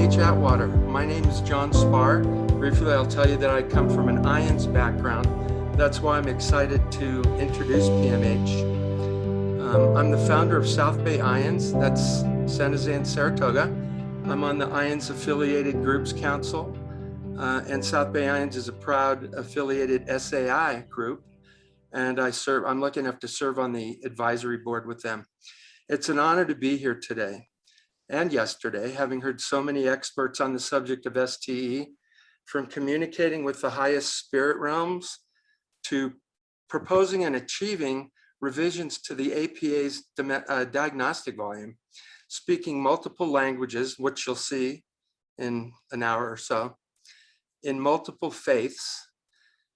PMH Atwater. My name is John Spar. Briefly, I'll tell you that I come from an IONS background. That's why I'm excited to introduce PMH. I'm the founder of South Bay IONS, that's San Jose and Saratoga. I'm on the IONS Affiliated Groups Council, and South Bay IONS is a proud affiliated SAI group, and I'm lucky enough to serve on the advisory board with them. It's an honor to be here today and yesterday, having heard so many experts on the subject of STE, from communicating with the highest spirit realms to proposing and achieving revisions to the APA's diagnostic volume, speaking multiple languages, which you'll see in an hour or so, in multiple faiths,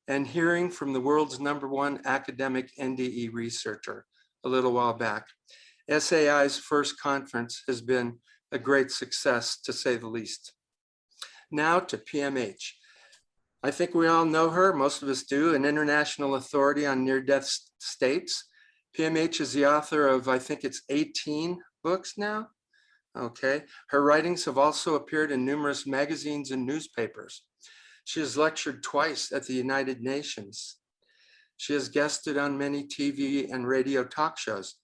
and hearing from the world's #1 academic NDE researcher a little while back. SAI's first conference has been a great success, to say the least. Now to PMH. I think we all know her, most of us do, an international authority on near-death states. PMH is the author of, I think it's 18 books now. Okay, her writings have also appeared in numerous magazines and newspapers. She has lectured twice at the United Nations. She has guested on many TV and radio talk shows.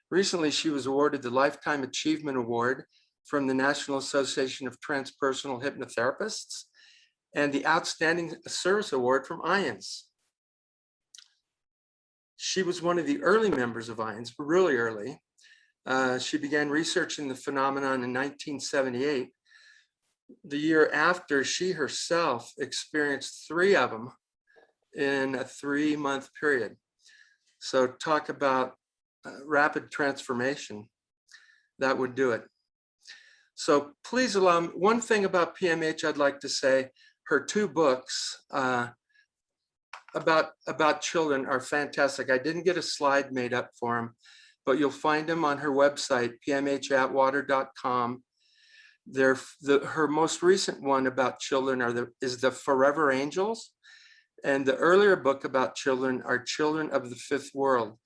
Recently, she was awarded the Lifetime Achievement Award from the National Association of Transpersonal Hypnotherapists and the Outstanding Service Award from IONS. She was one of the early members of IONS, really early. She began researching the phenomenon in 1978, the year after she herself experienced 3 of them in a 3-month period. So talk about rapid transformation, that would do it. So please allow me, one thing about PMH I'd like to say, her 2 books about children are fantastic. I didn't get a slide made up for them, but you'll find them on her website, pmhatwater.com. Her most recent one about children is the Forever Angels, and the earlier book about children are Children of the Fifth World.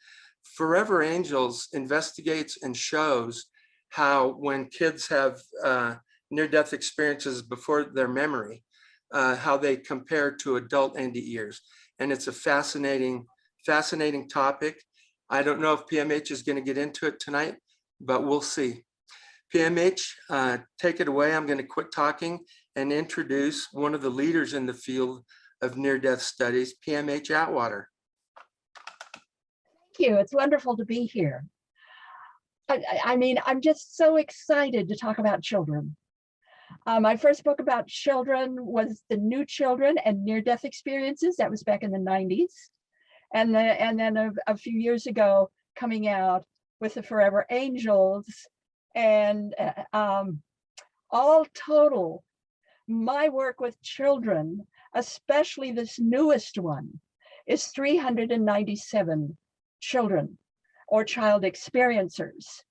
Forever Angels investigates and shows how when kids have near-death experiences before their memory, how they compare to adult NDEers. And it's a fascinating topic. I don't know if PMH is going to get into it tonight, but we'll see. PMH, take it away. I'm going to quit talking and introduce one of the leaders in the field of near-death studies, PMH Atwater. Thank you. It's wonderful to be here. I mean, I'm just so excited to talk about children. My first book about children was The New Children and Near-Death Experiences. That was back in the 90s. And then a few years ago, coming out with the Forever Angels. And all total, my work with children, especially this newest one, is 397 children or child experiencers.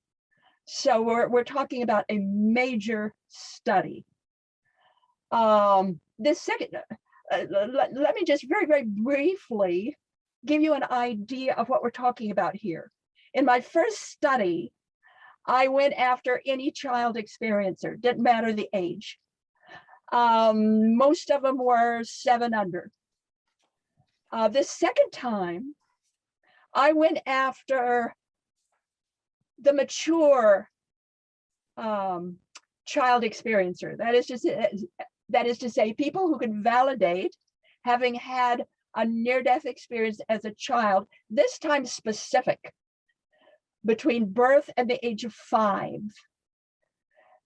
So we're talking about a major study. This second, let me just very, very briefly give you an idea of what we're talking about here. In my first study, I went after any child experiencer, didn't matter the age. Most of them were 7 under. This second time, I went after the mature child experiencer. That is to say, people who can validate having had a near-death experience as a child, this time specific, between birth and the age of 5.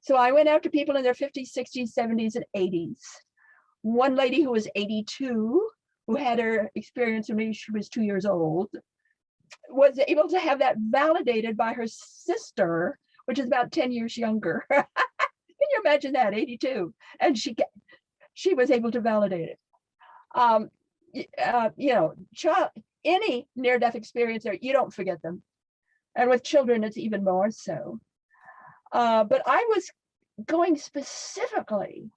So I went after people in their 50s, 60s, 70s, and 80s. One lady who was 82, who had her experience when she was 2 years old, was able to have that validated by her sister, which is about 10 years younger. Can you imagine that, 82? And she was able to validate it. You know, any near-death experiencer, you don't forget them. And with children, it's even more so. But I was going specifically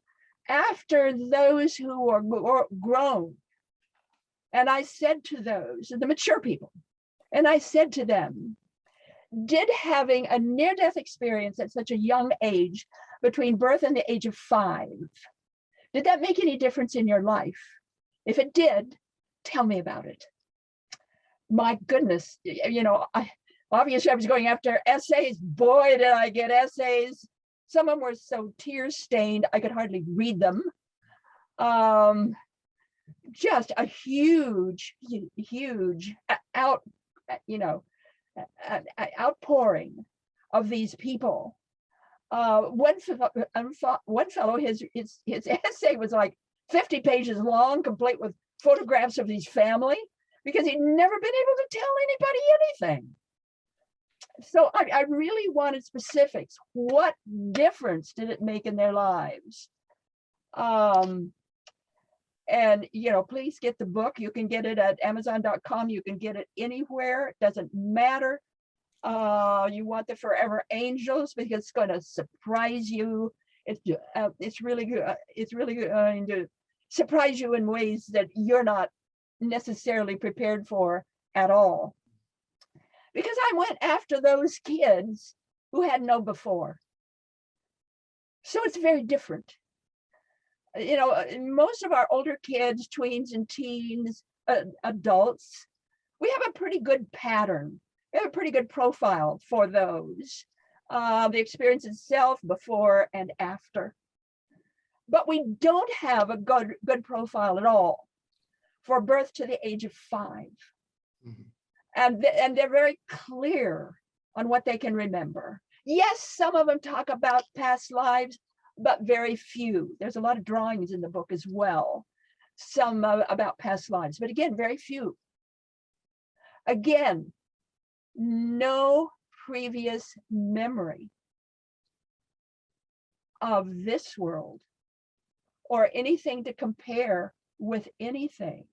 after those who are grown. And I said to those, the mature people, and I said to them, did having a near-death experience at such a young age between birth and the age of 5. Did that make any difference in your life? If it did, tell me about it. My goodness, obviously I was going after essays. Boy, did I get essays. Some of them were so tear-stained, I could hardly read them. Just a huge outpouring of these people. One fellow, his essay was like 50 pages long, complete with photographs of his family, because he'd never been able to tell anybody anything. So I really wanted specifics. What difference did it make in their lives? And, please get the book. You can get it at Amazon.com. You can get it anywhere. It doesn't matter. You want the Forever Angels because it's going to surprise you. It's really good. It's really going to surprise you in ways that you're not necessarily prepared for at all. Because I went after those kids who had no before. So it's very different. Most of our older kids, tweens and teens, adults, we have a pretty good pattern. We have a pretty good profile for those. The experience itself before and after. But we don't have a good profile at all for birth to the age of 5. Mm-hmm. And they're very clear on what they can remember. Yes, some of them talk about past lives, but very few. There's a lot of drawings in the book as well, some about past lives, but again, very few. Again, no previous memory of this world or anything to compare with anything.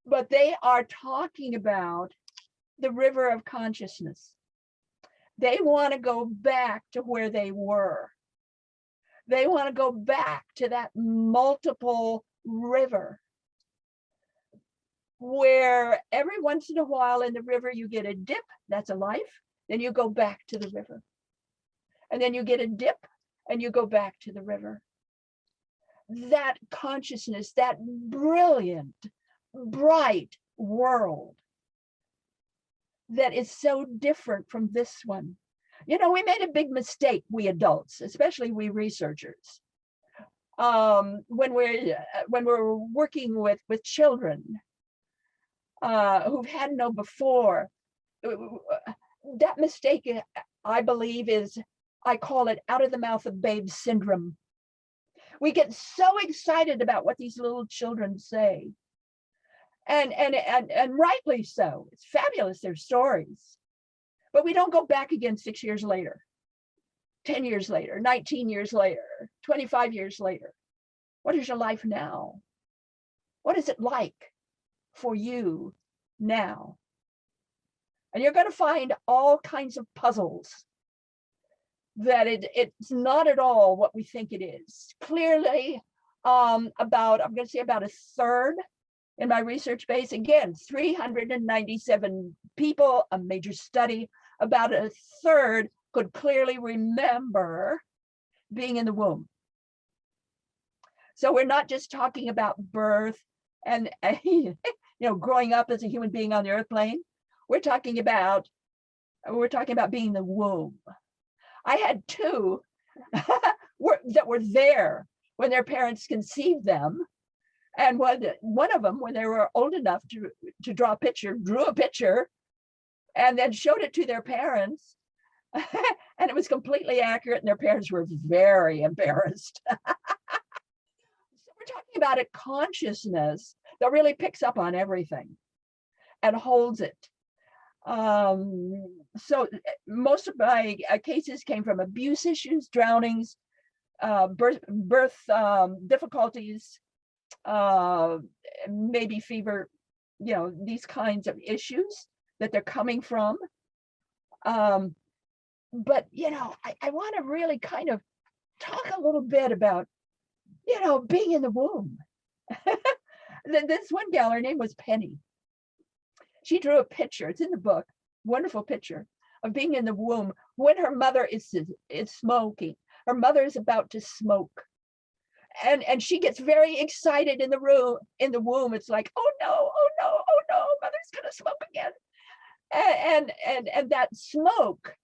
But they are talking about the river of consciousness. They want to go back to where they were. They want to go back to that multiple river where every once in a while in the river you get a dip, that's a life, then you go back to the river. And then you get a dip and you go back to the river. That consciousness, that brilliant, bright world that is so different from this one. We made a big mistake, we adults, especially we researchers, when we're working with children who've had no before. That mistake, I believe, I call it out of the mouth of babes syndrome. We get so excited about what these little children say. And rightly so. It's fabulous, their stories. But we don't go back again 6 years later, 10 years later, 19 years later, 25 years later. What is your life now? What is it like for you now? And you're going to find all kinds of puzzles that it's not at all what we think it is. Clearly, I'm going to say about a third in my research base, again, 397 people, a major study, about a third could clearly remember being in the womb. So we're not just talking about birth and growing up as a human being on the earth plane. We're talking about being in the womb. I had 2 that were there when their parents conceived them. And one of them, when they were old enough to draw a picture, drew a picture and then showed it to their parents. And it was completely accurate, and their parents were very embarrassed. So we're talking about a consciousness that really picks up on everything and holds it. So most of my cases came from abuse issues, drownings, birth difficulties, maybe fever, these kinds of issues that they're coming from. But, I want to really kind of talk a little bit about, being in the womb. This one gal, her name was Penny. She drew a picture, it's in the book, wonderful picture of being in the womb when her mother is smoking. her mother is about to smoke. And she gets very excited in the room, in the womb. It's like, oh no, oh no, oh no, mother's gonna smoke again. And that smoke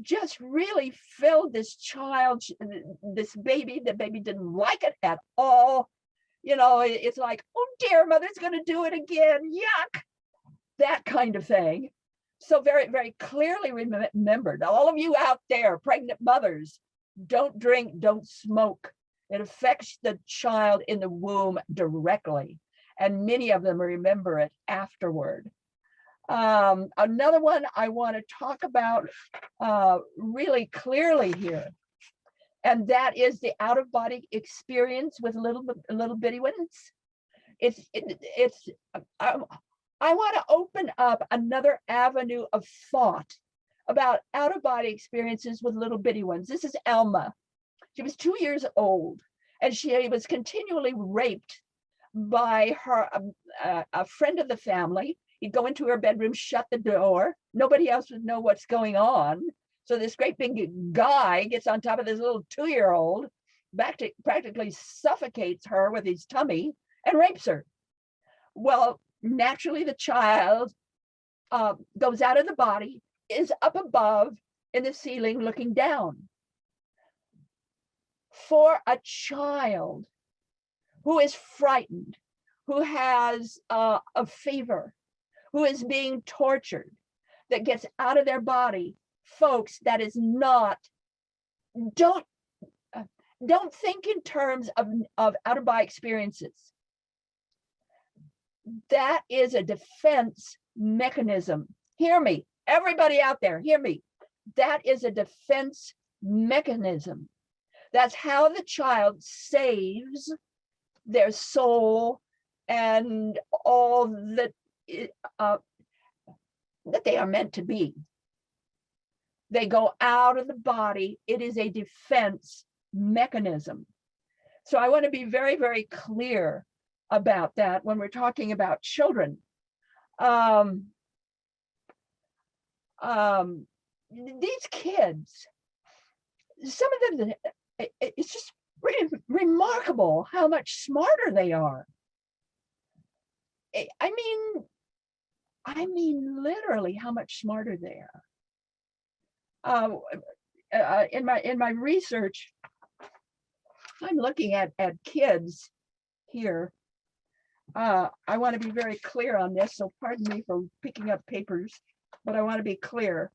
just really filled this child, this baby. The baby didn't like it at all. You know, it's like, oh dear, mother's gonna do it again, yuck, that kind of thing. So very, very clearly remembered. All of you out there, pregnant mothers, don't drink, don't smoke. It affects the child in the womb directly, and many of them remember it afterward. Another one I want to talk about really clearly here, and that is the out-of-body experience with little bitty ones. I want to open up another avenue of thought about out-of-body experiences with little bitty ones. This is Alma. She was 2 years old, and she was continually raped by her a friend of the family. He'd go into her bedroom, shut the door. Nobody else would know what's going on. So this great big guy gets on top of this little 2-year-old, practically suffocates her with his tummy and rapes her. Well, naturally, the child goes out of the body, is up above in the ceiling looking down. For a child who is frightened, who has a fever, who is being tortured, that gets out of their body, folks, that is not, don't think in terms of out-of-body experiences. That is a defense mechanism. Hear me, everybody out there, hear me. That is a defense mechanism. That's how the child saves their soul and all that they are meant to be. They go out of the body. It is a defense mechanism. So I want to be very, very clear about that when we're talking about children. These kids, some of them, it's just really remarkable how much smarter they are. I mean literally how much smarter they are. In my research, I'm looking at kids here. I want to be very clear on this, so pardon me for picking up papers, but I want to be clear.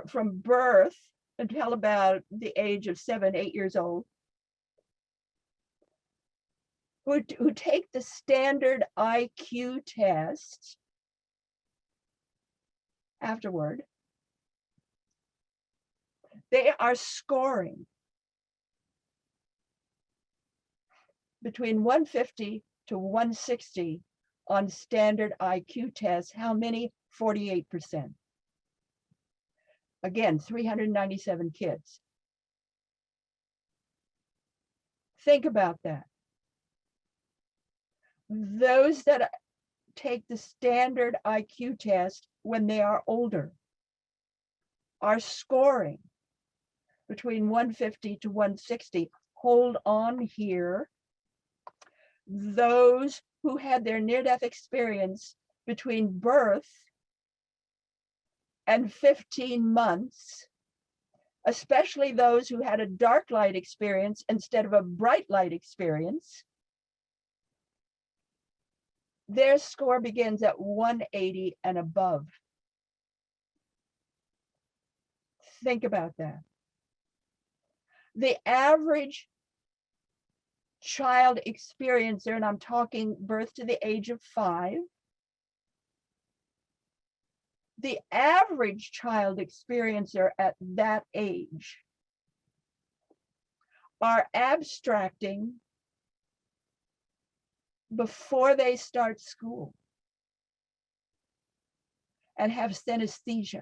From birth until about the age of 7, 8 years old, who take the standard IQ test afterward, they are scoring between 150 to 160 on standard IQ tests. How many? 48%. Again, 397 kids. Think about that. Those that take the standard IQ test when they are older are scoring between 150 to 160. Hold on here. Those who had their near-death experience between birth and 15 months, especially those who had a dark light experience instead of a bright light experience, their score begins at 180 and above. Think about that. The average child experiencer, and I'm talking birth to the age of 5, the average child experiencer at that age are abstracting before they start school and have synesthesia.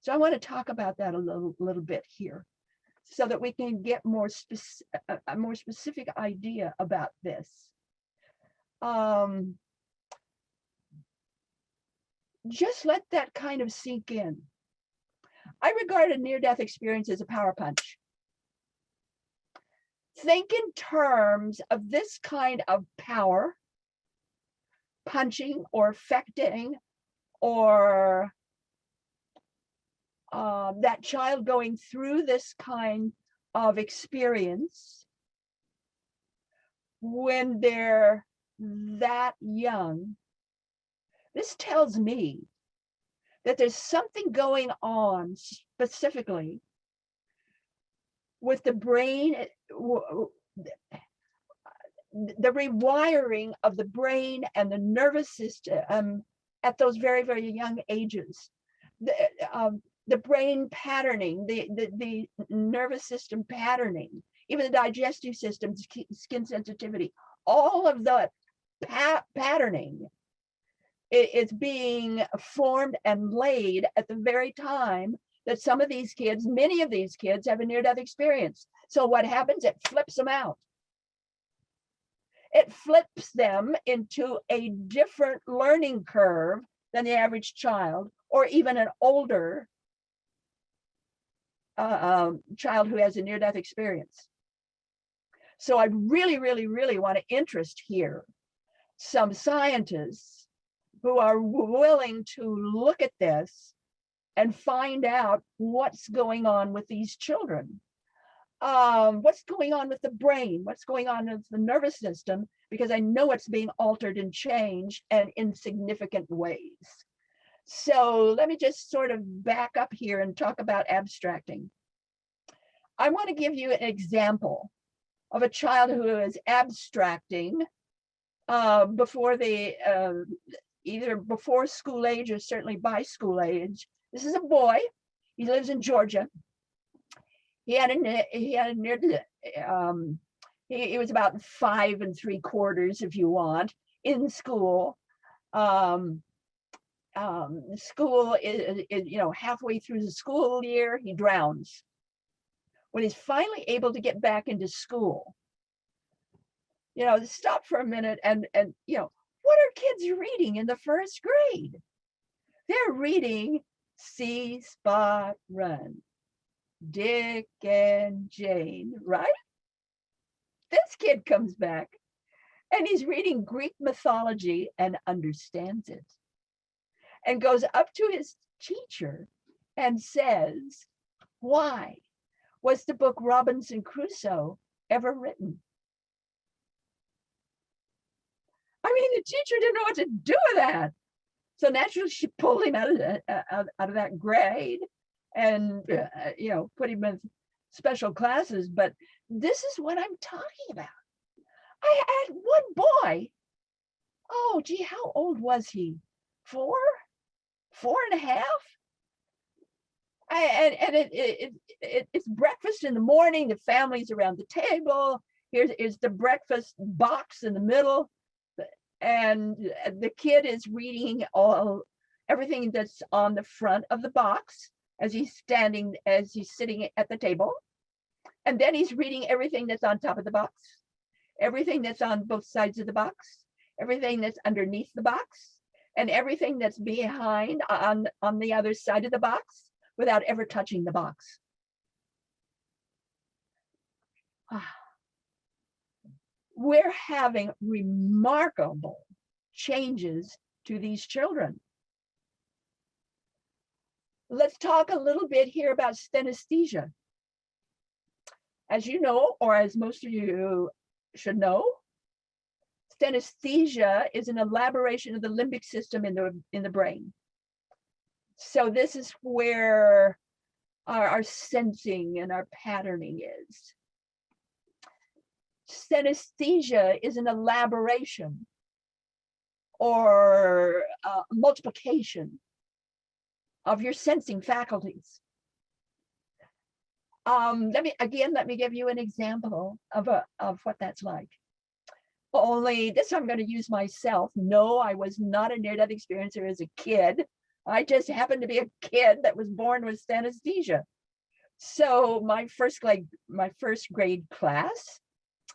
So I want to talk about that a little bit here so that we can get a more specific idea about this. Just let that kind of sink in. I regard a near-death experience as a power punch. Think in terms of this kind of power, punching or affecting, or that child going through this kind of experience when they're that young. This tells me that there's something going on specifically with the brain, the rewiring of the brain and the nervous system at those very, very young ages. The brain patterning, the nervous system patterning, even the digestive system, skin sensitivity, all of the patterning is being formed and laid at the very time that some of these kids, many of these kids, have a near-death experience. So what happens? It flips them out. It flips them into a different learning curve than the average child, or even an older child who has a near-death experience. So I really, really, really want to interest here some scientists who are willing to look at this and find out what's going on with these children. What's going on with the brain, what's going on with the nervous system, because I know it's being altered and changed and in significant ways. So let me just sort of back up here and talk about abstracting. I want to give you an example of a child who is abstracting before they, either before school age or certainly by school age. This is a boy. He lives in Georgia. He was about 5 3/4, if you want, in school. School is, halfway through the school year, he drowns. When he's finally able to get back into school, stop for a minute and what are kids reading in the first grade? They're reading See Spot Run, Dick and Jane, right? This kid comes back and he's reading Greek mythology and understands it, and goes up to his teacher and says, "Why was the book Robinson Crusoe ever written?" I mean, the teacher didn't know what to do with that. So naturally, she pulled him out of that grade and, put him in special classes. But this is what I'm talking about. I had one boy. Oh, gee, how old was he? 4 and a half? It's breakfast in the morning. The family's around the table. Here's the breakfast box in the middle. And the kid is reading everything that's on the front of the box as he's sitting at the table. And then he's reading everything that's on top of the box, everything that's on both sides of the box, everything that's underneath the box, and everything that's behind on the other side of the box without ever touching the box. We're having remarkable changes to these children. Let's talk a little bit here about synesthesia. As you know, or as most of you should know, synesthesia is an elaboration of the limbic system in the brain. So this is where our sensing and our patterning is. Synesthesia is an elaboration or multiplication of your sensing faculties. Let me give you an example of what that's like. Only this time I'm going to use myself. No, I was not a near-death experiencer as a kid. I just happened to be a kid that was born with synesthesia. So my first grade class,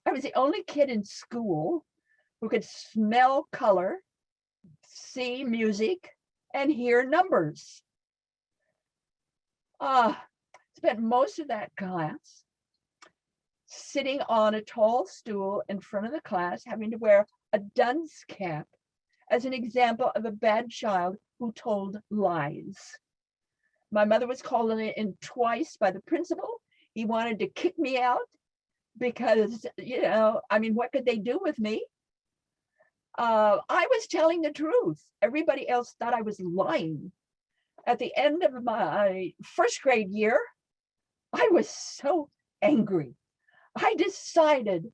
I was the only kid in school who could smell color, see music, and hear numbers. Spent most of that class sitting on a tall stool in front of the class, having to wear a dunce cap as an example of a bad child who told lies. My mother was called in twice by the principal. He wanted to kick me out because, I mean, what could they do with me? I was telling the truth. Everybody else thought I was lying. At the end of my first grade year, I was so angry. I decided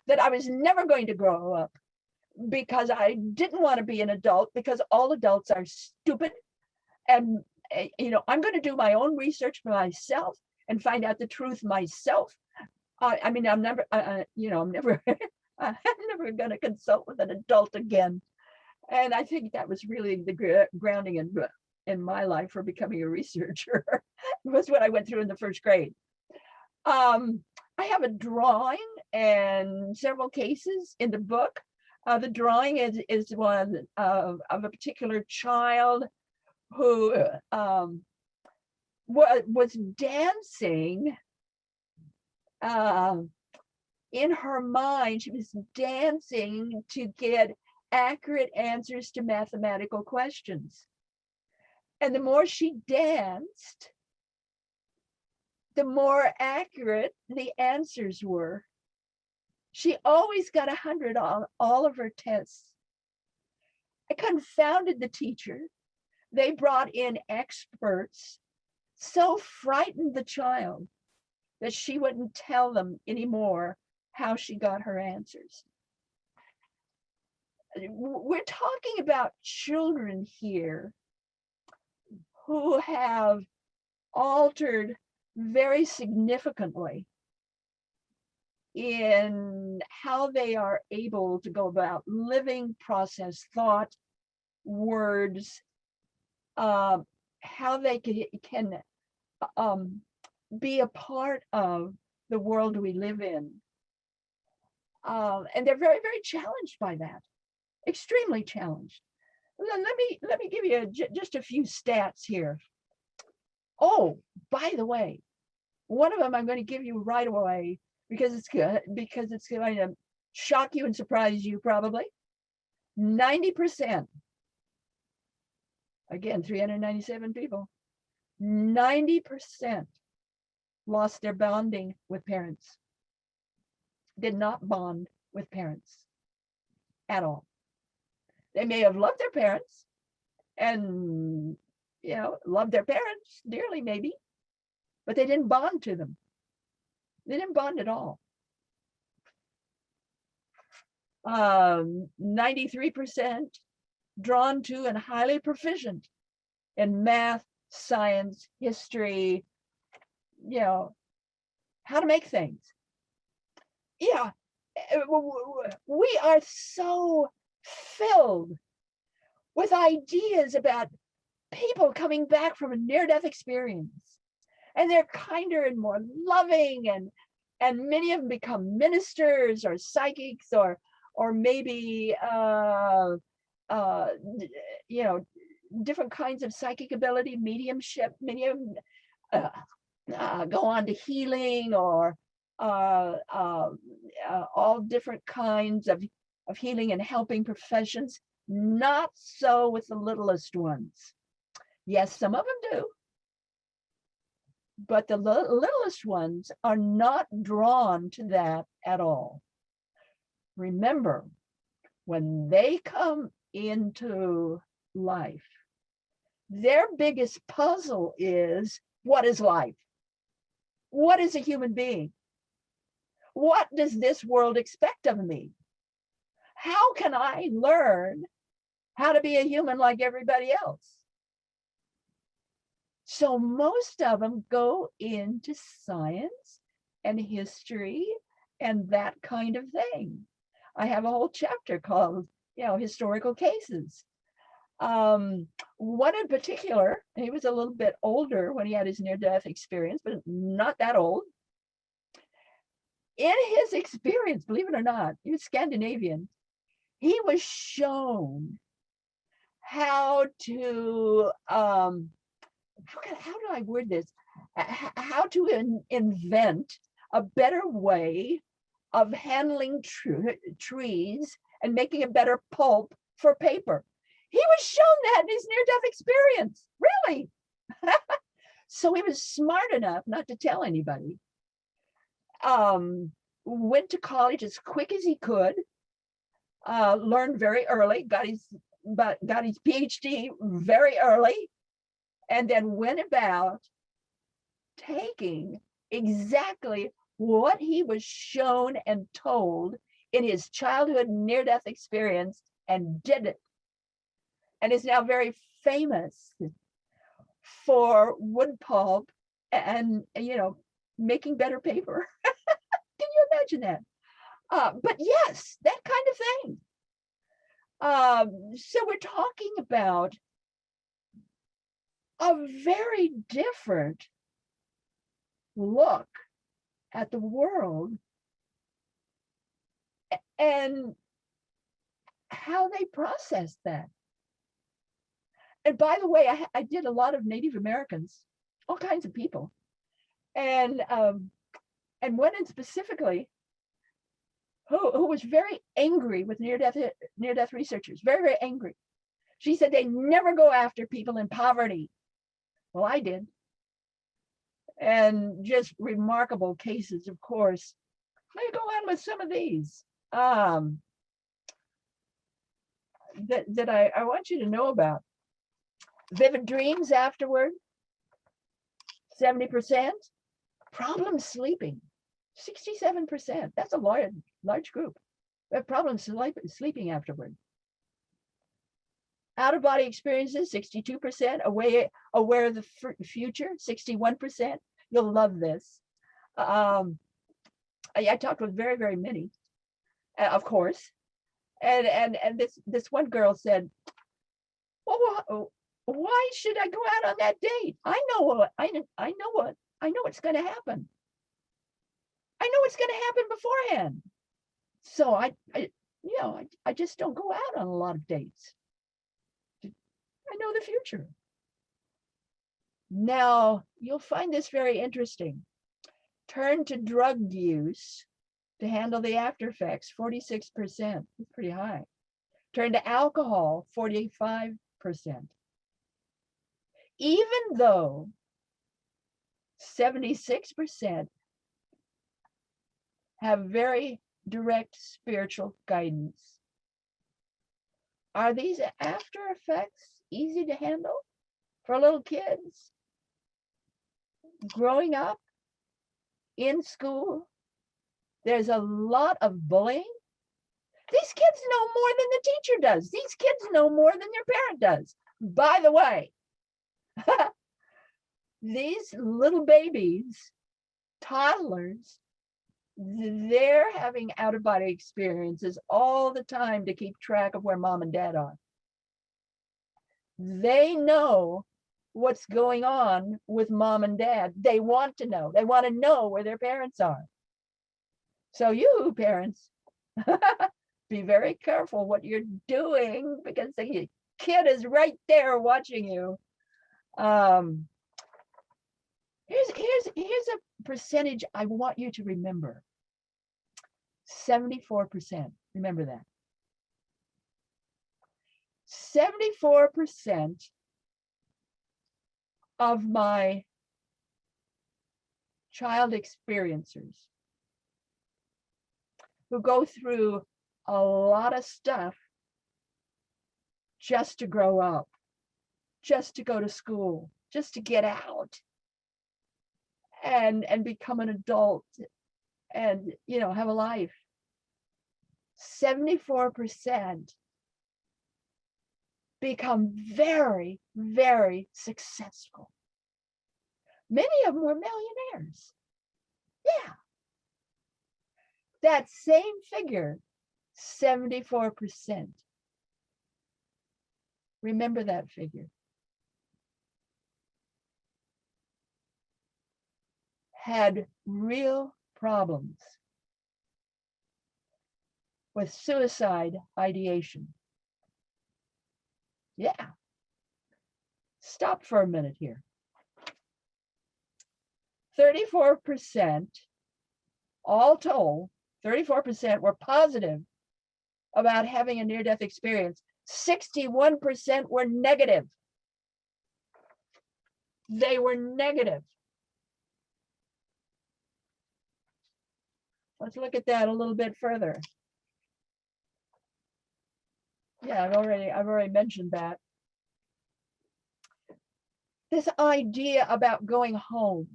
that I was never going to grow up because I didn't want to be an adult, because all adults are stupid. And, I'm going to do my own research for myself and find out the truth myself. I mean, I'm never, I'm never, I'm never going to consult with an adult again. And I think that was really the grounding in my life for becoming a researcher. Was what I went through in the first grade. I have a drawing and several cases in the book. The drawing is one of a particular child who was dancing in her mind. She was dancing to get accurate answers to mathematical questions. And the more she danced, the more accurate the answers were. She always got 100 on all of her tests. I confounded the teacher. They brought in experts, so frightened the child that she wouldn't tell them anymore how she got her answers. We're talking about children here who have altered very significantly in how they are able to go about living, process thought, words, how they can be a part of the world we live in. And they're very, very challenged by that, extremely challenged. Let me give you just a few stats here. Oh, by the way, one of them I'm going to give you right away because it's good, because it's going to shock you and surprise you probably. 90%, again, 397 people, 90% lost their bonding with parents, did not bond with parents at all. They may have loved their parents and, loved their parents dearly maybe, but they didn't bond to them. They didn't bond at all. 93% drawn to and highly proficient in math, science, history, how to make things. Yeah, we are so filled with ideas about people coming back from a near-death experience, and they're kinder and more loving, and many of them become ministers or psychics or maybe different kinds of psychic ability, mediumship. Many of them go on to healing or all different kinds of healing and helping professions. Not so with the littlest ones. Yes, some of them do, but the littlest ones are not drawn to that at all. Remember, when they come into life, their biggest puzzle is, what is life? What is a human being? What does this world expect of me? How can I learn how to be a human like everybody else? So most of them go into science and history and that kind of thing. I have a whole chapter called, historical cases. One in particular, he was a little bit older when he had his near-death experience, but not that old. In his experience, believe it or not, he was Scandinavian. He was shown how to how do I word this? How to invent a better way of handling trees and making a better pulp for paper. He was shown that in his near-death experience, really. So he was smart enough not to tell anybody. Went to college as quick as he could, learned very early, got his PhD very early, and then went about taking exactly what he was shown and told in his childhood near-death experience and did it. And is now very famous for wood pulp and, making better paper. Can you imagine that? But yes, that kind of thing. So we're talking about a very different look at the world and how they process that. And by the way, I did a lot of Native Americans, all kinds of people, and one in specifically who was very angry with near-death researchers, very, very angry. She said they never go after people in poverty. Well, I did. And just remarkable cases, of course. Let me go on with some of these that I want you to know about. Vivid dreams afterward, 70%. Problem sleeping, 67%. That's a large group. They have problems sleeping afterward. Out-of-body experiences, 62%. Aware of the future, 61%. You'll love this. I talked with very, very many, of course. And this one girl said, well, why should I go out on that date? I know what's going to happen. I know what's going to happen beforehand. So I just don't go out on a lot of dates. I know the future. Now, you'll find this very interesting. Turn to drug use to handle the after effects, 46%. That's pretty high. Turn to alcohol, 45%. Even though 76% have very direct spiritual guidance. Are these after effects easy to handle for little kids growing up in school? There's a lot of bullying. These kids know more than the teacher does. These kids know more than their parent does. By the way, these little babies, toddlers, they're having out-of-body experiences all the time to keep track of where mom and dad are. They know what's going on with mom and dad. They want to know. They want to know where their parents are. So you parents, be very careful what you're doing because the kid is right there watching you. Here's a percentage I want you to remember. 74%. Remember that. 74% of my child experiencers who go through a lot of stuff just to grow up, just to go to school, just to get out and become an adult and have a life. 74% become very, very successful. Many of them were millionaires. Yeah. That same figure, 74%. Remember that figure. Had real problems with suicide ideation. Yeah. Stop for a minute here. 34%, all told, 34% were positive about having a near-death experience. 61% were negative. They were negative. Let's look at that a little bit further. Yeah, I've already mentioned that. This idea about going home.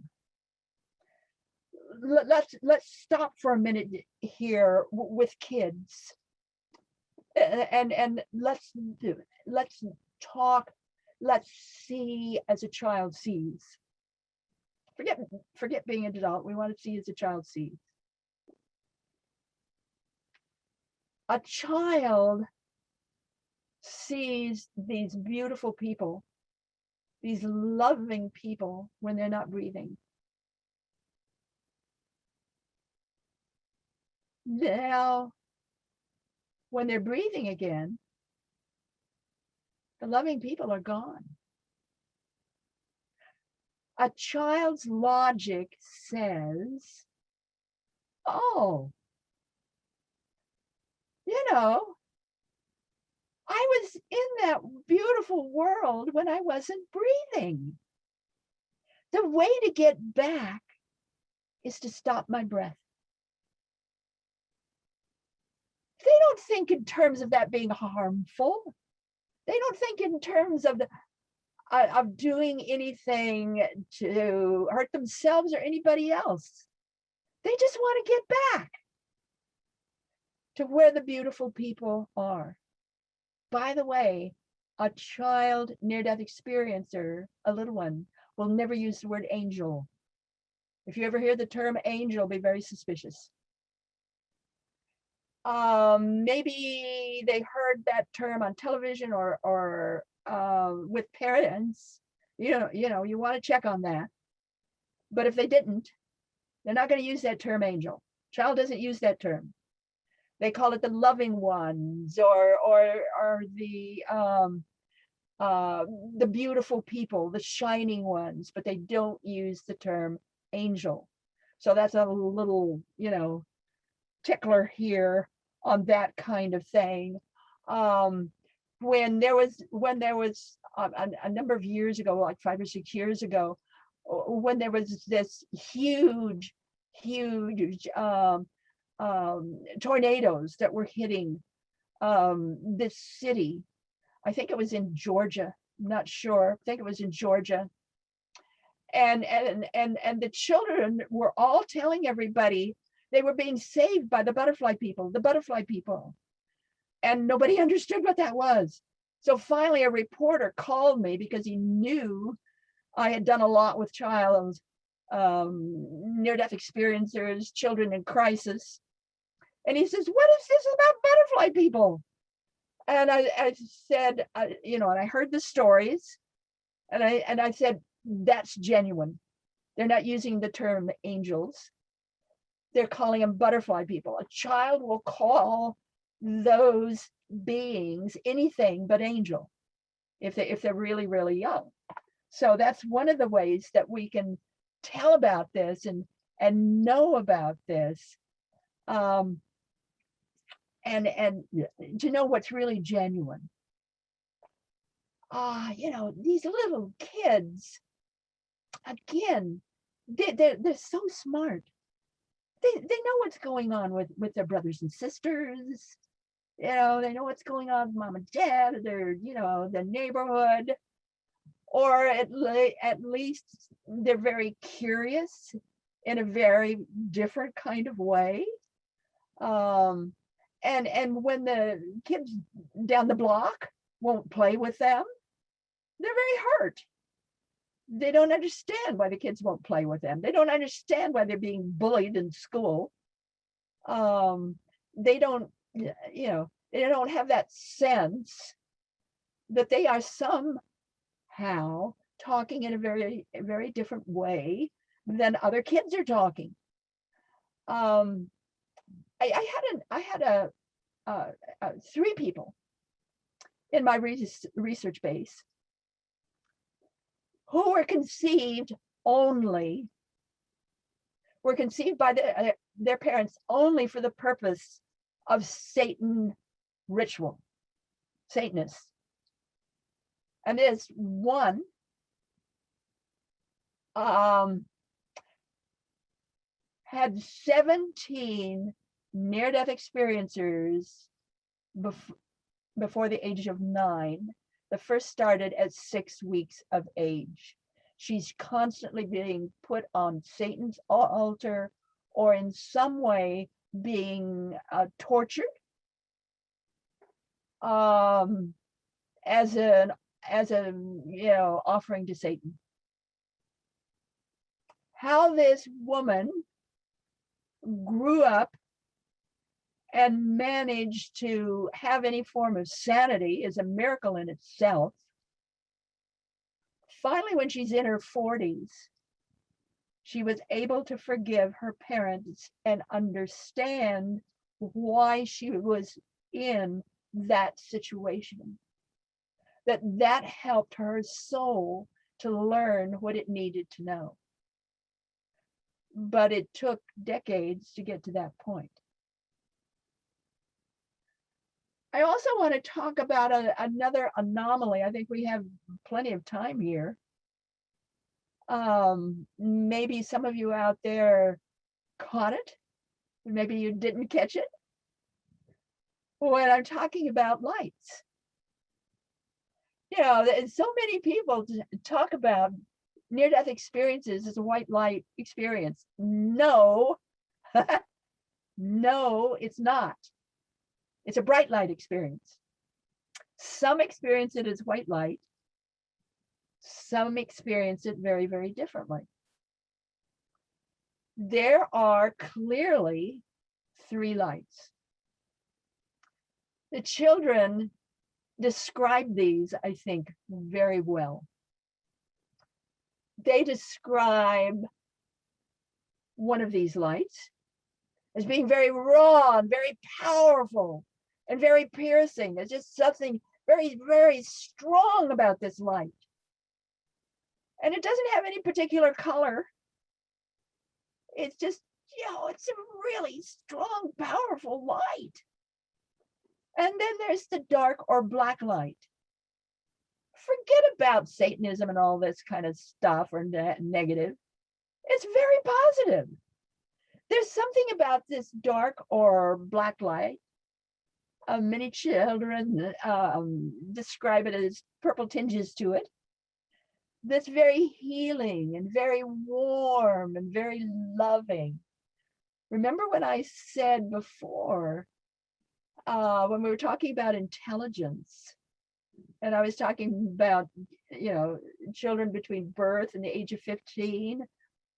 Let's stop for a minute here with kids, and let's talk. Let's see as a child sees. Forget being an adult. We want to see as a child sees. A child sees these beautiful people, these loving people when they're not breathing. Now, when they're breathing again, the loving people are gone. A child's logic says, oh, you know, I was in that beautiful world when I wasn't breathing. The way to get back is to stop my breath. They don't think in terms of that being harmful. They don't think in terms of doing anything to hurt themselves or anybody else. They just want to get back to where the beautiful people are. By the way, a child near-death experiencer, a little one, will never use the word angel. If you ever hear the term angel, be very suspicious. Maybe they heard that term on television or with parents. You know, you want to check on that. But if they didn't, they're not going to use that term angel. Child doesn't use that term. They call it the loving ones or the beautiful people, the shining ones, but they don't use the term angel. So that's a little, tickler here on that kind of thing. When there was a number of years ago, like 5 or 6 years ago, when there was this huge tornadoes that were hitting this city. I think it was in Georgia. I'm not sure. I think it was in Georgia. And the children were all telling everybody they were being saved by the butterfly people, And nobody understood what that was. So finally, a reporter called me because he knew I had done a lot with child near-death experiencers, children in crisis. And he says, what is this about butterfly people? And I said, and I heard the stories, and I said, that's genuine. They're not using the term angels. They're calling them butterfly people. A child will call those beings anything but angel if they're really, really young. So that's one of the ways that we can tell about this and know about this. And to know what's really genuine. These little kids, again, they're so smart. They know what's going on with their brothers and sisters. They know what's going on with mom and dad, the neighborhood, or at least they're very curious in a very different kind of way. And when the kids down the block won't play with them, they're very hurt. They don't understand why the kids won't play with them. They don't understand why they're being bullied in school. They don't have that sense that they are somehow talking in a very, very different way than other kids are talking. I had 3 people in my research base who were conceived by their parents only for the purpose of Satan ritual, Satanists. And this one had 17 near-death experiencers before the age of 9. The first started at 6 weeks of age. She's constantly being put on Satan's altar or in some way being tortured as a offering to Satan. How this woman grew up and managed to have any form of sanity is a miracle in itself. Finally, when she's in her 40s, she was able to forgive her parents and understand why she was in that situation. That helped her soul to learn what it needed to know. But it took decades to get to that point. I also want to talk about another anomaly. I think we have plenty of time here. Maybe some of you out there caught it. Maybe you didn't catch it. When I'm talking about lights. So many people talk about near-death experiences as a white light experience. No, no, it's not. It's a bright light experience. Some experience it as white light. Some experience it very, very differently. There are clearly 3 lights. The children describe these, I think, very well. They describe one of these lights as being very raw and very powerful and very piercing. There's just something very, very strong about this light. And it doesn't have any particular color. It's just, it's a really strong, powerful light. And then there's the dark or black light. Forget about Satanism and all this kind of stuff or negative. It's very positive. There's something about this dark or black light. Many children describe it as purple tinges to it. That's very healing and very warm and very loving. Remember when I said before, when we were talking about intelligence, and I was talking about, children between birth and the age of 15,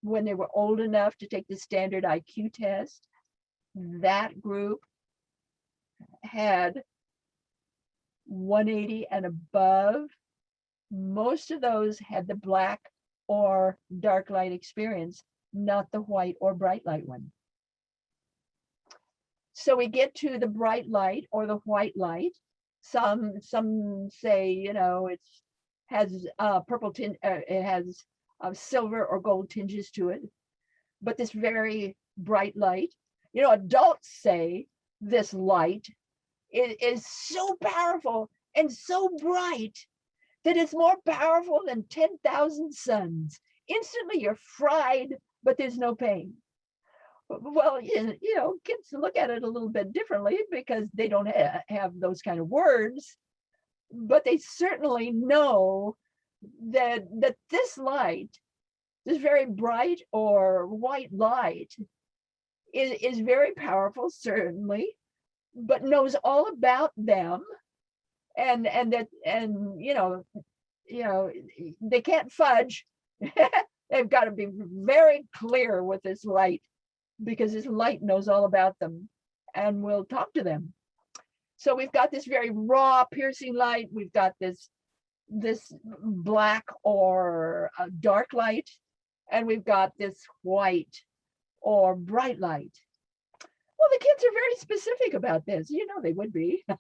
when they were old enough to take the standard IQ test, that group had 180 and above. Most of those had the black or dark light experience, not the white or bright light one. So we get to the bright light or the white light. Some say, it has purple tint, it has silver or gold tinges to it. But this very bright light, adults say this light is so powerful and so bright that it's more powerful than 10,000 suns. Instantly you're fried, but there's no pain. Well, kids look at it a little bit differently because they don't have those kind of words, but they certainly know that this light, this very bright or white light, is very powerful, certainly, but knows all about them, and they can't fudge. They've got to be very clear with this light, because this light knows all about them and will talk to them. So we've got this very raw, piercing light. We've got this black or dark light, and we've got this white or bright light. Well, the kids are very specific about this. They would be. Yeah.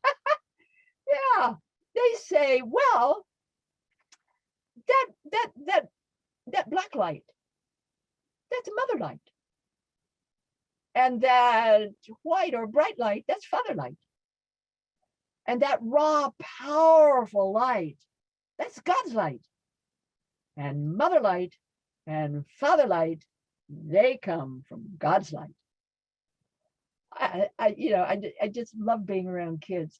they say, well, that black light, that's mother light. And that white or bright light, that's father light. And that raw, powerful light, that's God's light. And mother light and father light, they come from God's light. I just love being around kids.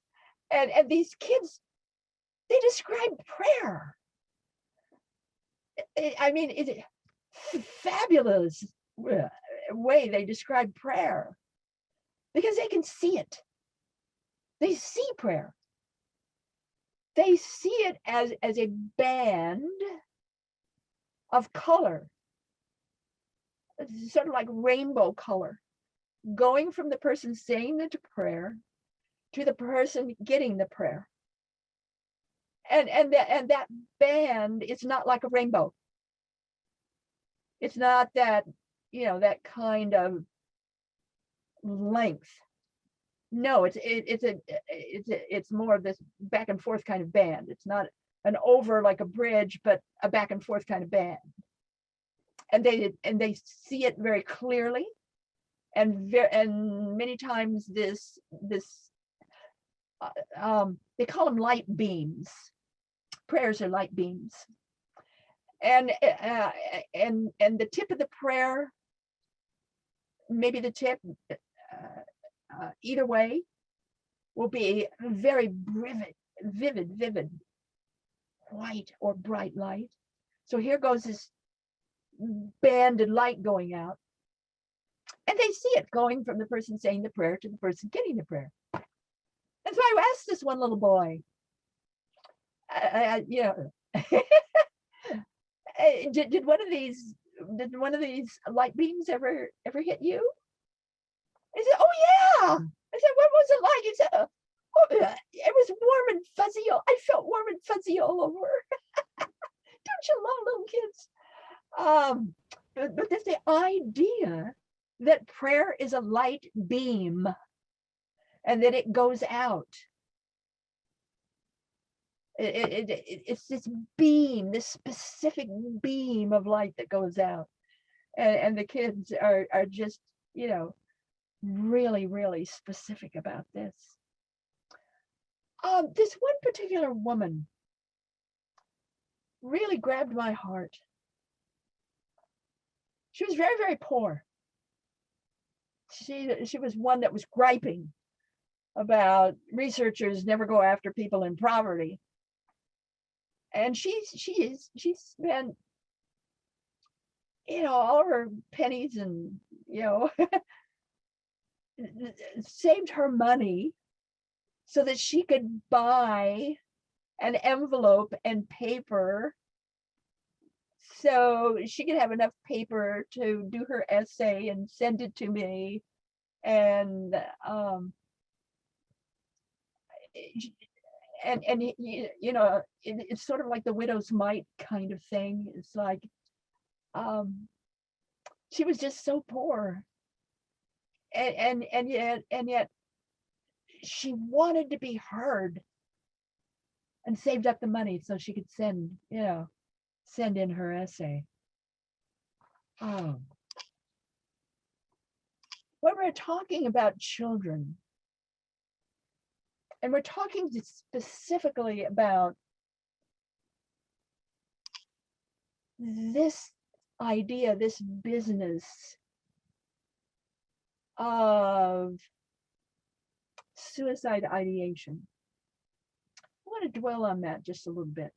And these kids, they describe prayer. I mean, it's a fabulous way they describe prayer because they can see it. They see prayer. They see it as a band of color, sort of like rainbow color, going from the person saying the prayer to the person getting the prayer. And that band, it's not like a rainbow. It's not that, that kind of length. No, it's more of this back and forth kind of band. It's not an over like a bridge, but a back and forth kind of band. And they see it very clearly, and many times they call them light beams. Prayers are light beams, and the tip of the prayer, maybe the tip, either way, will be very vivid white or bright light. So here goes this banded light going out, and they see it going from the person saying the prayer to the person getting the prayer. And so I asked this one little boy, did one of these light beams ever hit you? I said, oh yeah. I said, what was it like? He said, oh, it was warm and fuzzy. I felt warm and fuzzy all over. Don't you love little kids? But there's the idea that prayer is a light beam and that it goes out. It's this beam, this specific beam of light that goes out. And the kids are just, really specific about this. This one particular woman really grabbed my heart. She was very, very poor. She was one that was griping about researchers never go after people in poverty. And she spent, all of her pennies and, saved her money so that she could buy an envelope and paper so she could have enough paper to do her essay and send it to me. And it's sort of like the widow's mite kind of thing. It's like she was just so poor, and yet she wanted to be heard and saved up the money so she could send in her essay. When we're talking about children, and we're talking specifically about this idea, this business of suicide ideation, I want to dwell on that just a little bit.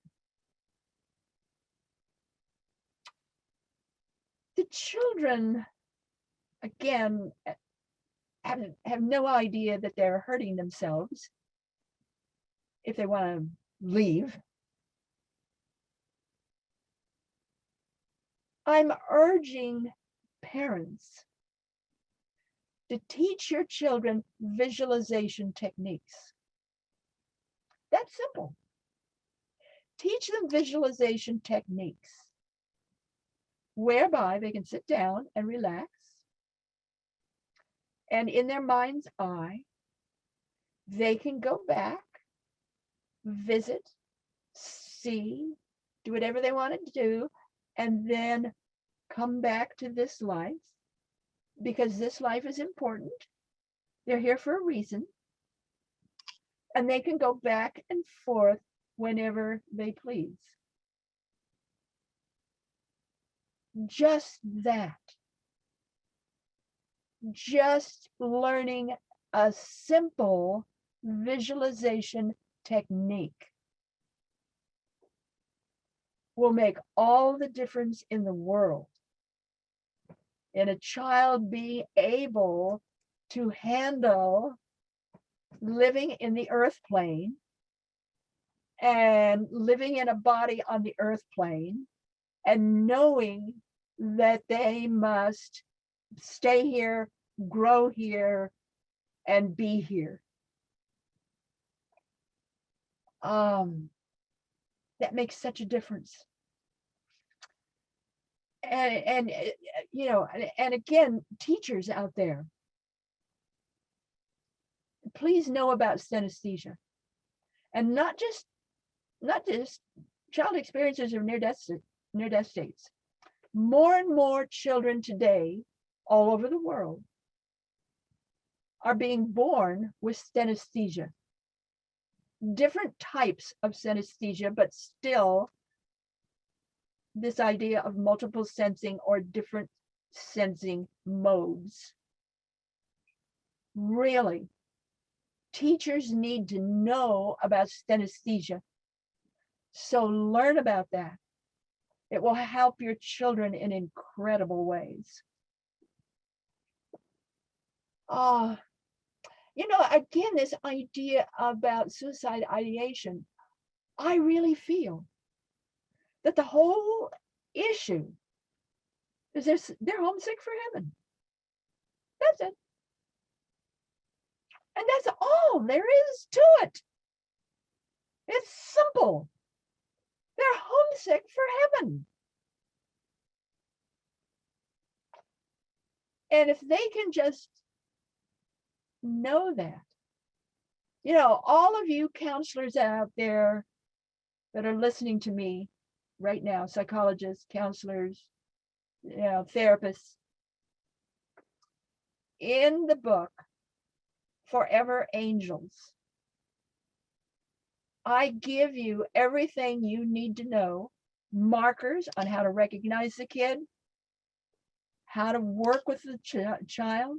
The children, again, have no idea that they're hurting themselves if they want to leave. I'm urging parents to teach your children visualization techniques. That's simple. Teach them visualization techniques whereby they can sit down and relax, and in their mind's eye, they can go back visit, see, do whatever they want to do, and then come back to this life because this life is important. They're here for a reason. And they can go back and forth whenever they please. Just that. Just learning a simple visualization technique will make all the difference in the world in a child being able to handle living in the earth plane and living in a body on the earth plane and knowing that they must stay here, grow here, and be here. That makes such a difference. And you know, and again, teachers out there, please know about synesthesia, and not just child experiences of near-death states. More and more children today, all over the world, are being born with synesthesia. Different types of synesthesia, but still this idea of multiple sensing or different sensing modes. Really, teachers need to know about synesthesia. So learn about that. It will help your children in incredible ways. You know, again, this idea about suicide ideation, I really feel that the whole issue is they're homesick for heaven. That's it. And that's all there is to it. It's simple. They're homesick for heaven. And if they can just know that, you know, all of you counselors out there that are listening to me right now, psychologists, counselors, you know, therapists, in the book Forever Angels, I give you everything you need to know, markers on how to recognize the kid, how to work with the child,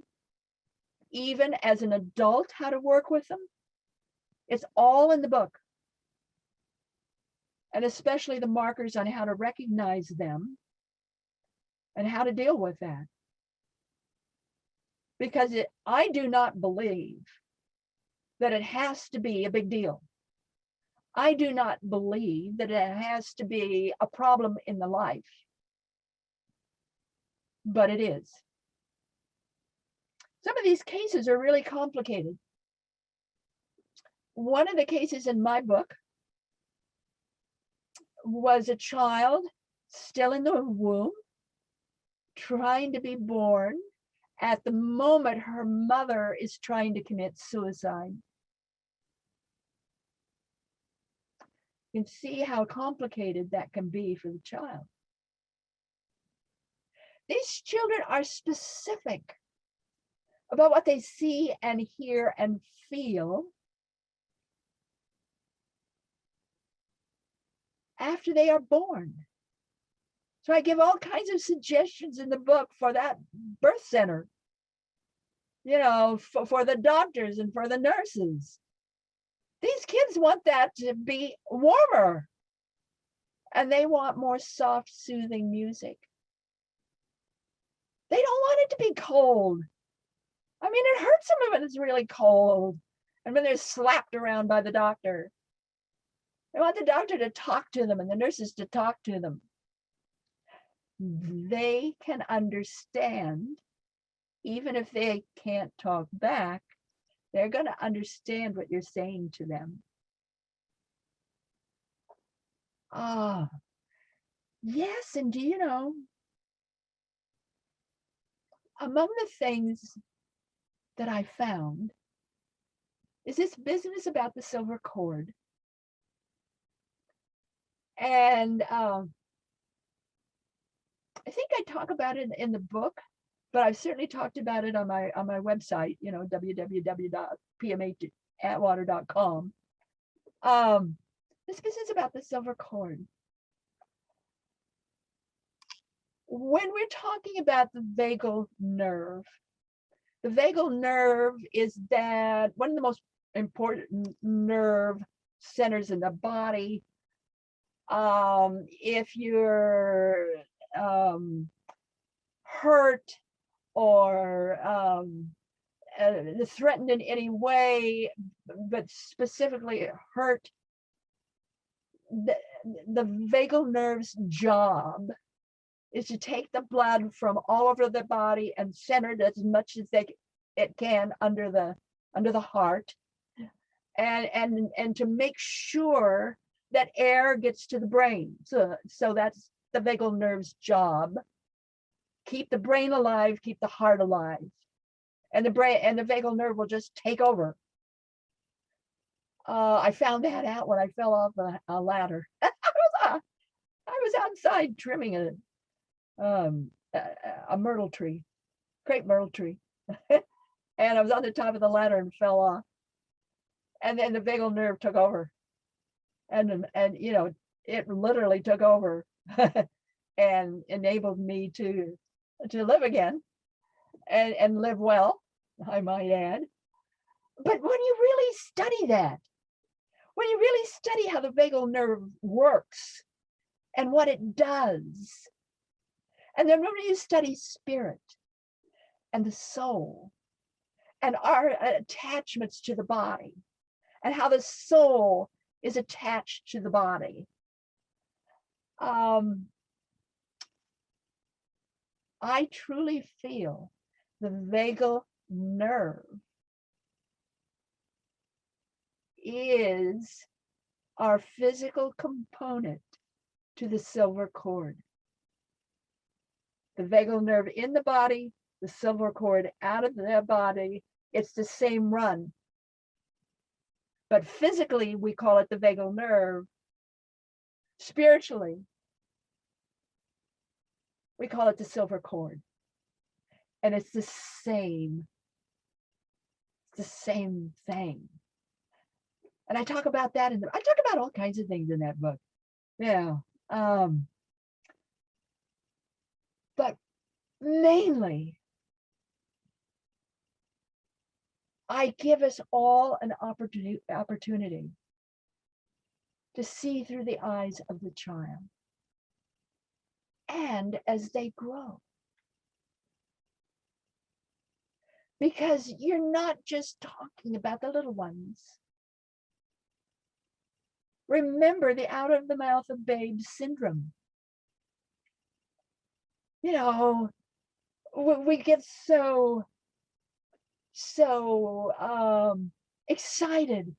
even as an adult, how to work with them. It's all in the book. And especially the markers on how to recognize them and how to deal with that. Because I do not believe that it has to be a big deal. I do not believe that it has to be a problem in the life, but it is. Some of these cases are really complicated. One of the cases in my book was a child still in the womb, trying to be born at the moment her mother is trying to commit suicide. You can see how complicated that can be for the child. These children are specific about what they see and hear and feel after they are born. So I give all kinds of suggestions in the book for that birth center, you know, for the doctors and for the nurses. These kids want that to be warmer, and they want more soft, soothing music. They don't want it to be cold. I mean, it hurts them when it's really cold and when they're slapped around by the doctor. They want the doctor to talk to them and the nurses to talk to them. They can understand, even if they can't talk back, they're going to understand what you're saying to them. Yes, and do you know, among the things that I found is this business about the silver cord. And I think I talk about it in the book, but I've certainly talked about it on my website, www.pmh@water.com. This is about the silver cord. When we're talking about the vagal nerve is that one of the most important nerve centers in the body. If you're hurt or threatened in any way, but specifically hurt, the vagal nerve's job is to take the blood from all over the body and center it as much as it can under the heart, and to make sure that air gets to the brain. So that's the vagal nerve's job. Keep the brain alive, keep the heart alive. And the vagal nerve will just take over. I found that out when I fell off a ladder. I was outside trimming a myrtle tree, crepe myrtle tree. And I was on the top of the ladder and fell off. And then the vagal nerve took over. And it literally took over and enabled me to live again and live well, I might add. But when you really study that, when you really study how the vagal nerve works and what it does, and then when you study spirit and the soul and our attachments to the body and how the soul is attached to the body, I truly feel the vagal nerve is our physical component to the silver cord. The vagal nerve in the body, the silver cord out of the body, it's the same run. But physically, we call it the vagal nerve. Spiritually, we call it the silver cord. And it's the same thing. And I talk about that I talk about all kinds of things in that book. Yeah. But mainly, I give us all an opportunity to see through the eyes of the child. And as they grow. Because you're not just talking about the little ones. Remember the out of the mouth of babes syndrome. We get so excited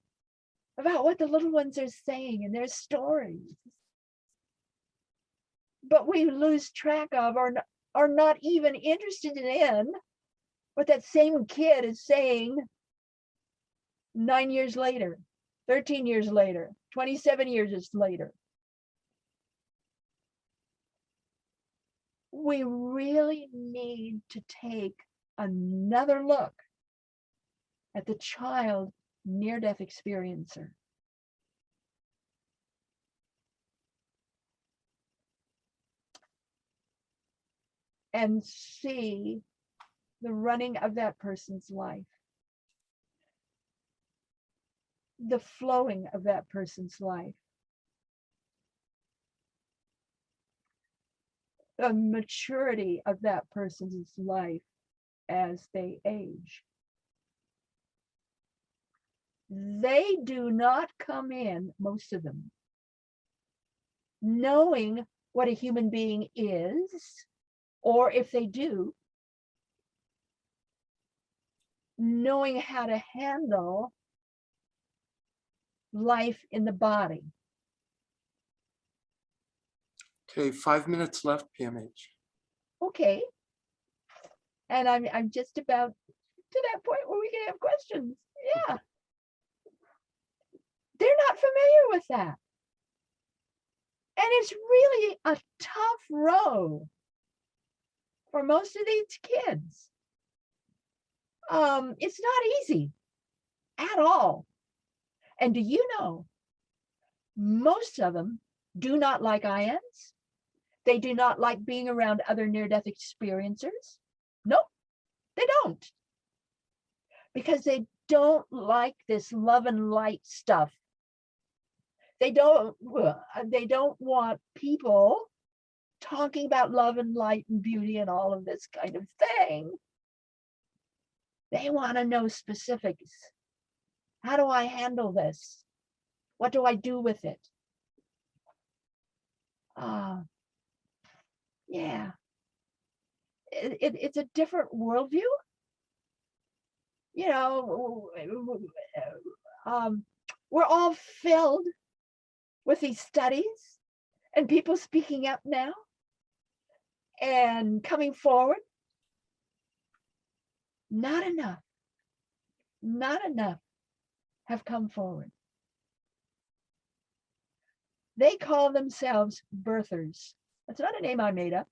about what the little ones are saying and their stories. But we lose track of or are not even interested in what that same kid is saying 9 years later, 13 years later, 27 years later. We really need to take another look at the child near-death experiencer. And see the running of that person's life, the flowing of that person's life, the maturity of that person's life as they age. They do not come in, most of them, knowing what a human being is, or if they do, knowing how to handle life in the body. Okay, 5 minutes left, PMH. Okay. And I'm just about to that point where we can have questions. Yeah. They're not familiar with that. And it's really a tough road for most of these kids. It's not easy at all. And do you know, most of them do not like IANDS. They do not like being around other near-death experiencers. Nope, they don't. Because they don't like this love and light stuff. They don't want people talking about love and light and beauty and all of this kind of thing. They want to know specifics. How do I handle this? What do I do with it? Yeah, it's a different worldview. You know, we're all filled with these studies and people speaking up now and coming forward. Not enough have come forward. They call themselves birthers. That's not a name I made up.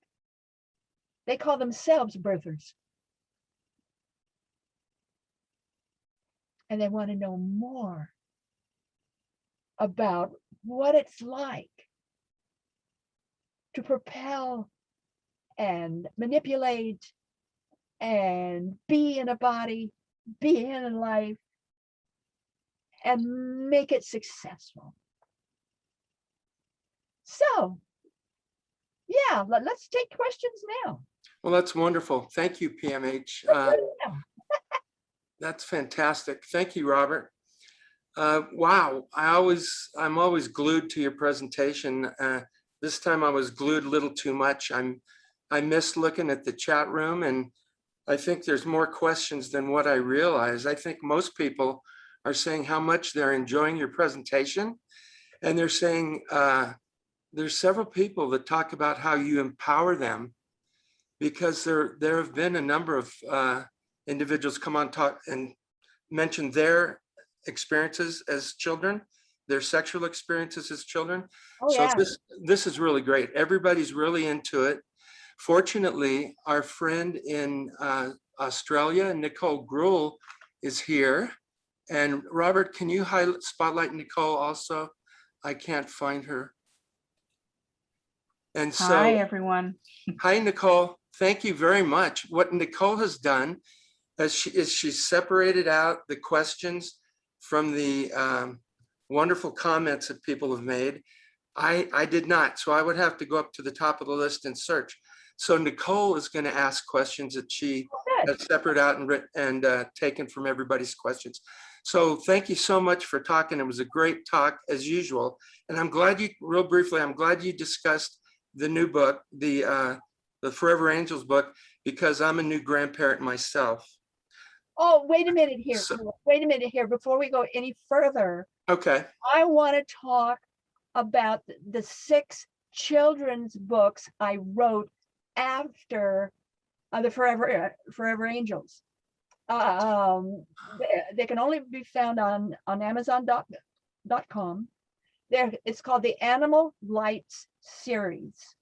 They call themselves birthers. And they want to know more about what it's like to propel and manipulate and be in a body, be in a life, and make it successful. So, yeah, let's take questions now. Well, that's wonderful. Thank you, PMH. That's fantastic. Thank you, Robert. Wow, I'm always glued to your presentation. This time I was glued a little too much. I miss looking at the chat room, and I think there's more questions than what I realize. I think most people are saying how much they're enjoying your presentation, and they're saying there's several people that talk about how you empower them, because there have been a number of individuals come on talk and mention their experiences as children, their sexual experiences as children. Oh, so yeah. this is really great. Everybody's really into it. Fortunately, our friend in Australia, Nicole Gruhl, is here. And Robert, can you spotlight Nicole also? I can't find her. And so, hi, everyone. Hi, Nicole. Thank you very much. What Nicole has done is she's separated out the questions from the wonderful comments that people have made. I did not, so I would have to go up to the top of the list and search. So Nicole is going to ask questions that she has separated out and taken from everybody's questions. So thank you so much for talking. It was a great talk as usual. And I'm glad you, real briefly, I'm glad you discussed the new book, the Forever Angels book, because I'm a new grandparent myself. Oh, wait a minute here. Wait a minute here. Before we go any further, okay, I want to talk about the 6 children's books I wrote after the Forever Angels. They can only be found on Amazon.com. It's called the Animal Lights series.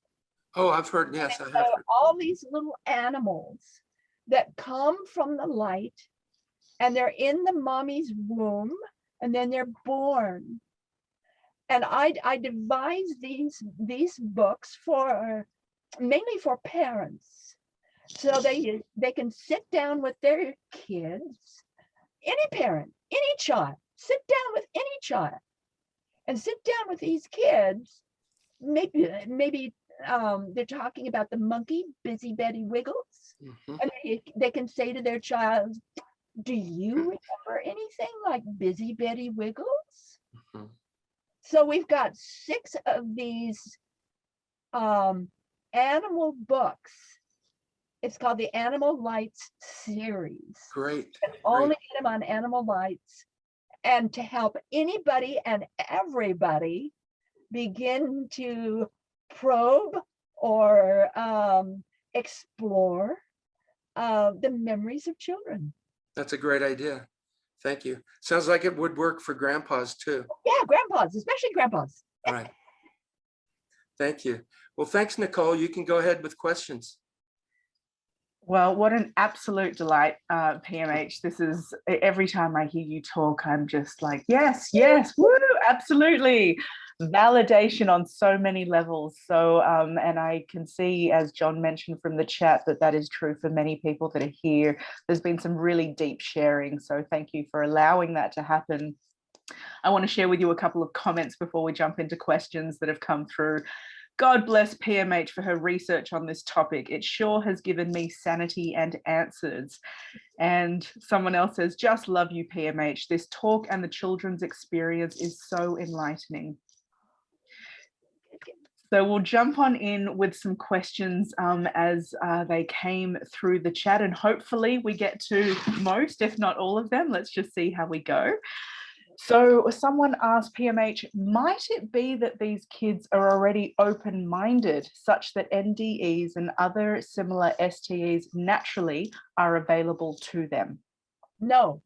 Oh, I've heard, yes, I have heard. All these little animals that come from the light, and they're in the mommy's womb, and then they're born. And I devised these books for mainly for parents, so they can sit down with their kids, any parent, any child, sit down with any child, and sit down with these kids. Maybe they're talking about the monkey, Busy Betty Wiggles, and they can say to their child, "Do you remember anything like Busy Betty Wiggles?" So we've got 6 of these animal books. It's called the Animal Lights series. Great. Only get them on Animal Lights, and to help anybody and everybody begin to probe or explore the memories of children. That's a great idea. Thank you. Sounds like it would work for grandpas too. Yeah, grandpas, especially grandpas. All right. Thank you. Well, thanks, Nicole. You can go ahead with questions. Well, what an absolute delight, PMH. This is, every time I hear you talk, I'm just like, yes, yes, woo, absolutely. Validation on so many levels. So, and I can see, as John mentioned from the chat, that that is true for many people that are here. There's been some really deep sharing. So thank you for allowing that to happen. I want to share with you a couple of comments before we jump into questions that have come through. God bless PMH for her research on this topic. It sure has given me sanity and answers. And someone else says, just love you, PMH. This talk and the children's experience is so enlightening. So we'll jump on in with some questions as they came through the chat, and hopefully we get to most, if not all of them. Let's just see how we go. So someone asked PMH, might it be that these kids are already open-minded such that NDEs and other similar STEs naturally are available to them? No,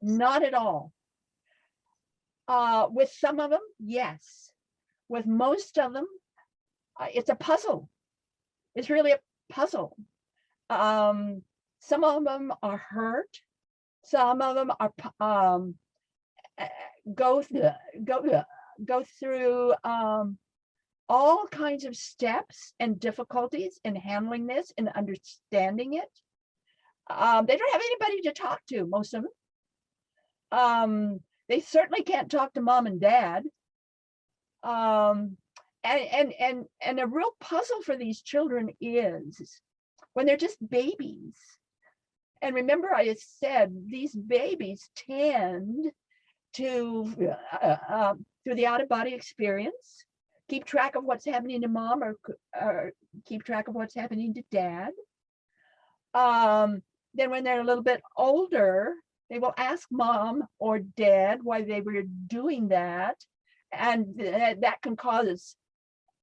not at all. With some of them, yes. With most of them, it's a puzzle. It's really a puzzle. Some of them are hurt. Some of them are go through all kinds of steps and difficulties in handling this and understanding it. They don't have anybody to talk to, most of them. They certainly can't talk to mom and dad. And a real puzzle for these children is when they're just babies. And remember, I said these babies tend to, through the out-of-body experience, keep track of what's happening to mom or keep track of what's happening to dad. Then when they're a little bit older, they will ask mom or dad why they were doing that. And that can cause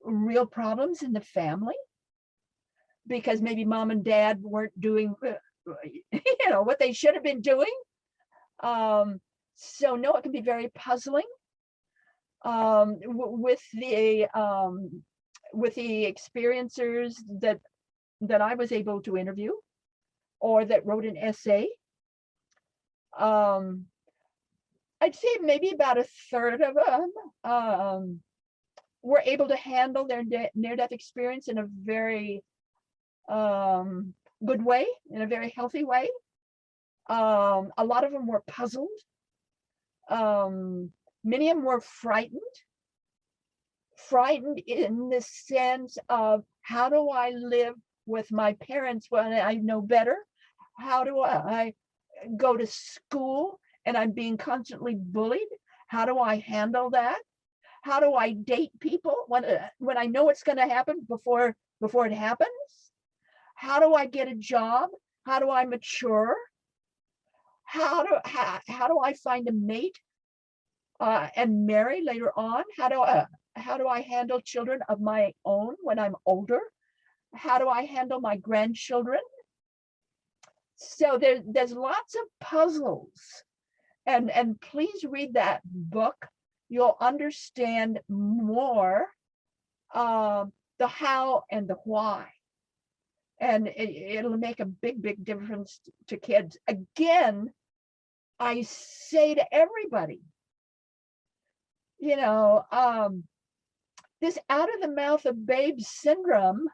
real problems in the family because maybe mom and dad weren't doing, what they should have been doing. So no, it can be very puzzling. With the experiencers that I was able to interview or that wrote an essay, I'd say maybe about a third of them were able to handle their near-death experience in a very good way, in a very healthy way. A lot of them were puzzled. Many of them were frightened in the sense of, how do I live with my parents when I know better? How do I go to school and I'm being constantly bullied? How do I handle that? How do I date people when I know it's going to happen before it happens? How do I get a job? How do I mature? How do I find a mate and marry later on? How do I handle children of my own when I'm older? How do I handle my grandchildren? So there's lots of puzzles, and please read that book. You'll understand more the how and the why, and it'll make a big difference to kids. Again, I say to everybody, this out of the mouth of babes syndrome,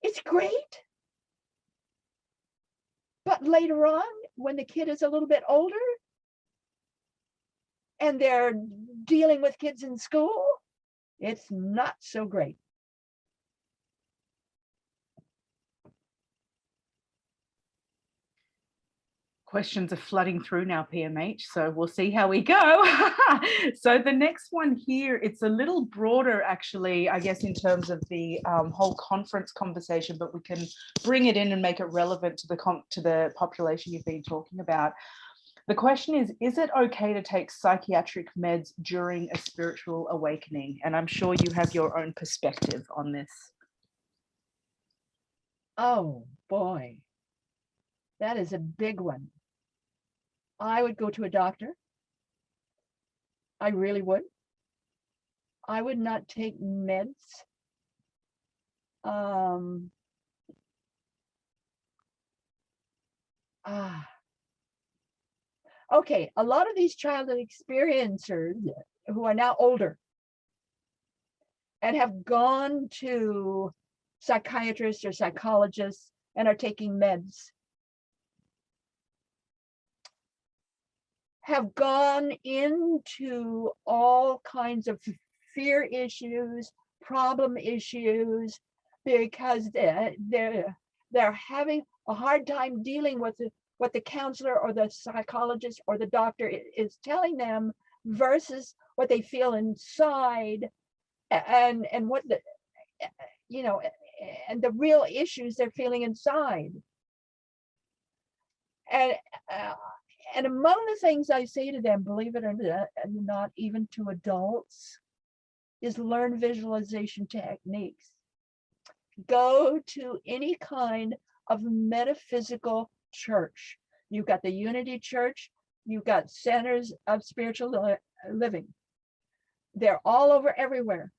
it's great. But later on, when the kid is a little bit older and they're dealing with kids in school, it's not so great. Questions are flooding through now, PMH, so we'll see how we go. So the next one here, it's a little broader actually, I guess, in terms of the whole conference conversation, but we can bring it in and make it relevant to the population you've been talking about. The question is it okay to take psychiatric meds during a spiritual awakening? And I'm sure you have your own perspective on this. Oh boy, that is a big one. I would go to a doctor. I really would. I would not take meds. Okay, a lot of these childhood experiencers who are now older and have gone to psychiatrists or psychologists and are taking meds have gone into all kinds of fear issues, problem issues, because they're having a hard time dealing with what the counselor or the psychologist or the doctor is telling them versus what they feel inside, and what the, you know, and the real issues they're feeling inside. And among the things I say to them, believe it or not, even to adults, is learn visualization techniques. Go to any kind of metaphysical church. You've got the Unity Church, you've got centers of spiritual living. They're all over everywhere.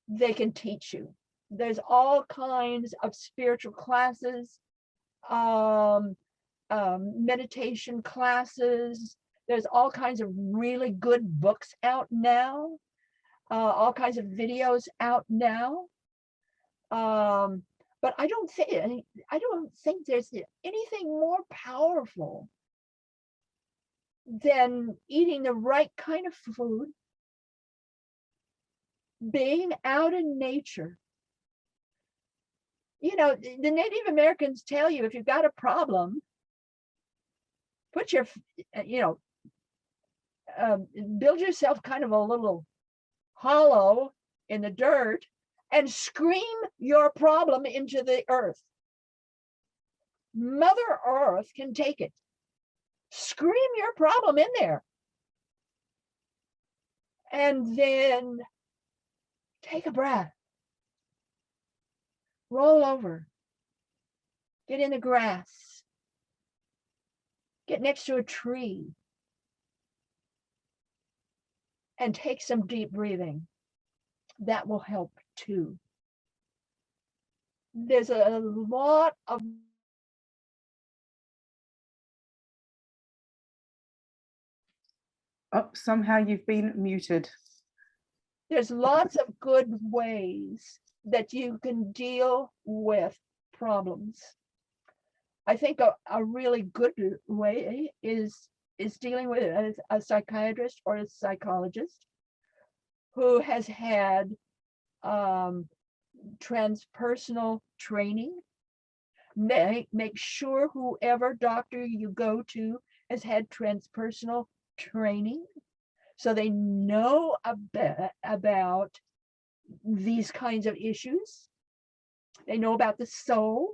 They can teach you. There's all kinds of spiritual classes, meditation classes. There's all kinds of really good books out now, all kinds of videos out now. But I don't think there's anything more powerful than eating the right kind of food, being out in nature. You know, the Native Americans tell you, if you've got a problem, put your, build yourself kind of a little hollow in the dirt and scream your problem into the earth. Mother Earth can take it. Scream your problem in there. And then take a breath. Roll over. Get in the grass. Get next to a tree. And take some deep breathing. That will help too. There's a lot of somehow you've been muted. There's lots of good ways that you can deal with problems. I think a really good way is dealing with a psychiatrist or a psychologist who has had transpersonal training. Make sure whoever doctor you go to has had transpersonal training, so they know about these kinds of issues. They know about the soul.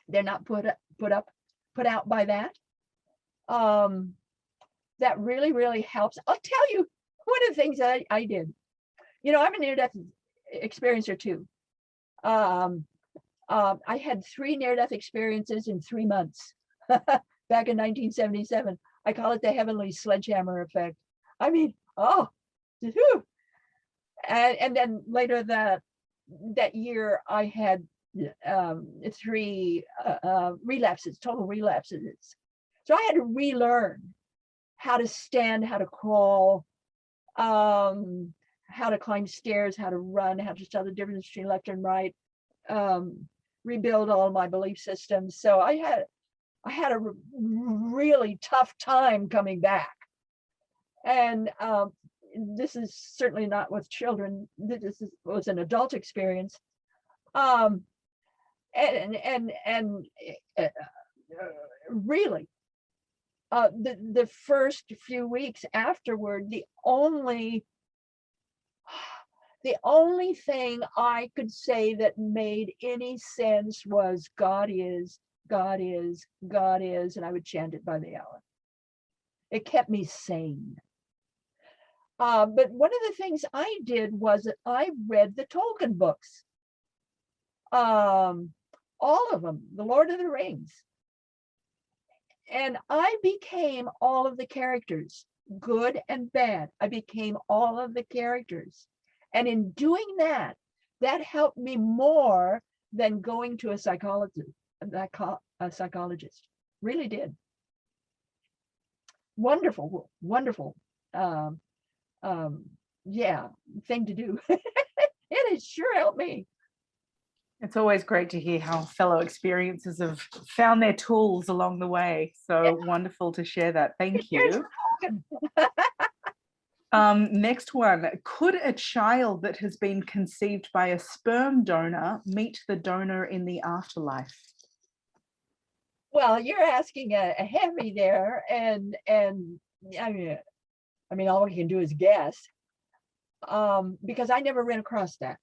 They're not put out by that. That really helps. I'll tell you one of the things that I did. You know, I'm a near-death experiencer too. I had 3 near-death experiences in 3 months back in 1977. I call it the heavenly sledgehammer effect. I mean, and then later that year I had 3 relapses, total relapses. So I had to relearn how to stand, how to crawl, how to climb stairs, how to run, how to tell the difference between left and right, rebuild all my belief systems. So I had a really tough time coming back. And this is certainly not with children. This was an adult experience. Really, the first few weeks afterward, the only thing I could say that made any sense was God is, God is, God is, and I would chant it by the hour. It kept me sane. But one of the things I did was that I read the Tolkien books. All of them, the Lord of the Rings. And I became all of the characters, good and bad. I became all of the characters. And in doing that, that helped me more than going to a psychologist. A psychologist really did. Wonderful, wonderful, um, yeah, thing to do. It has sure helped me. It's always great to hear how fellow experiences have found their tools along the way. So wonderful to share that. Thank you. Next one. Could a child that has been conceived by a sperm donor meet the donor in the afterlife? Well, you're asking a heavy there, and I mean, all we can do is guess, because I never ran across that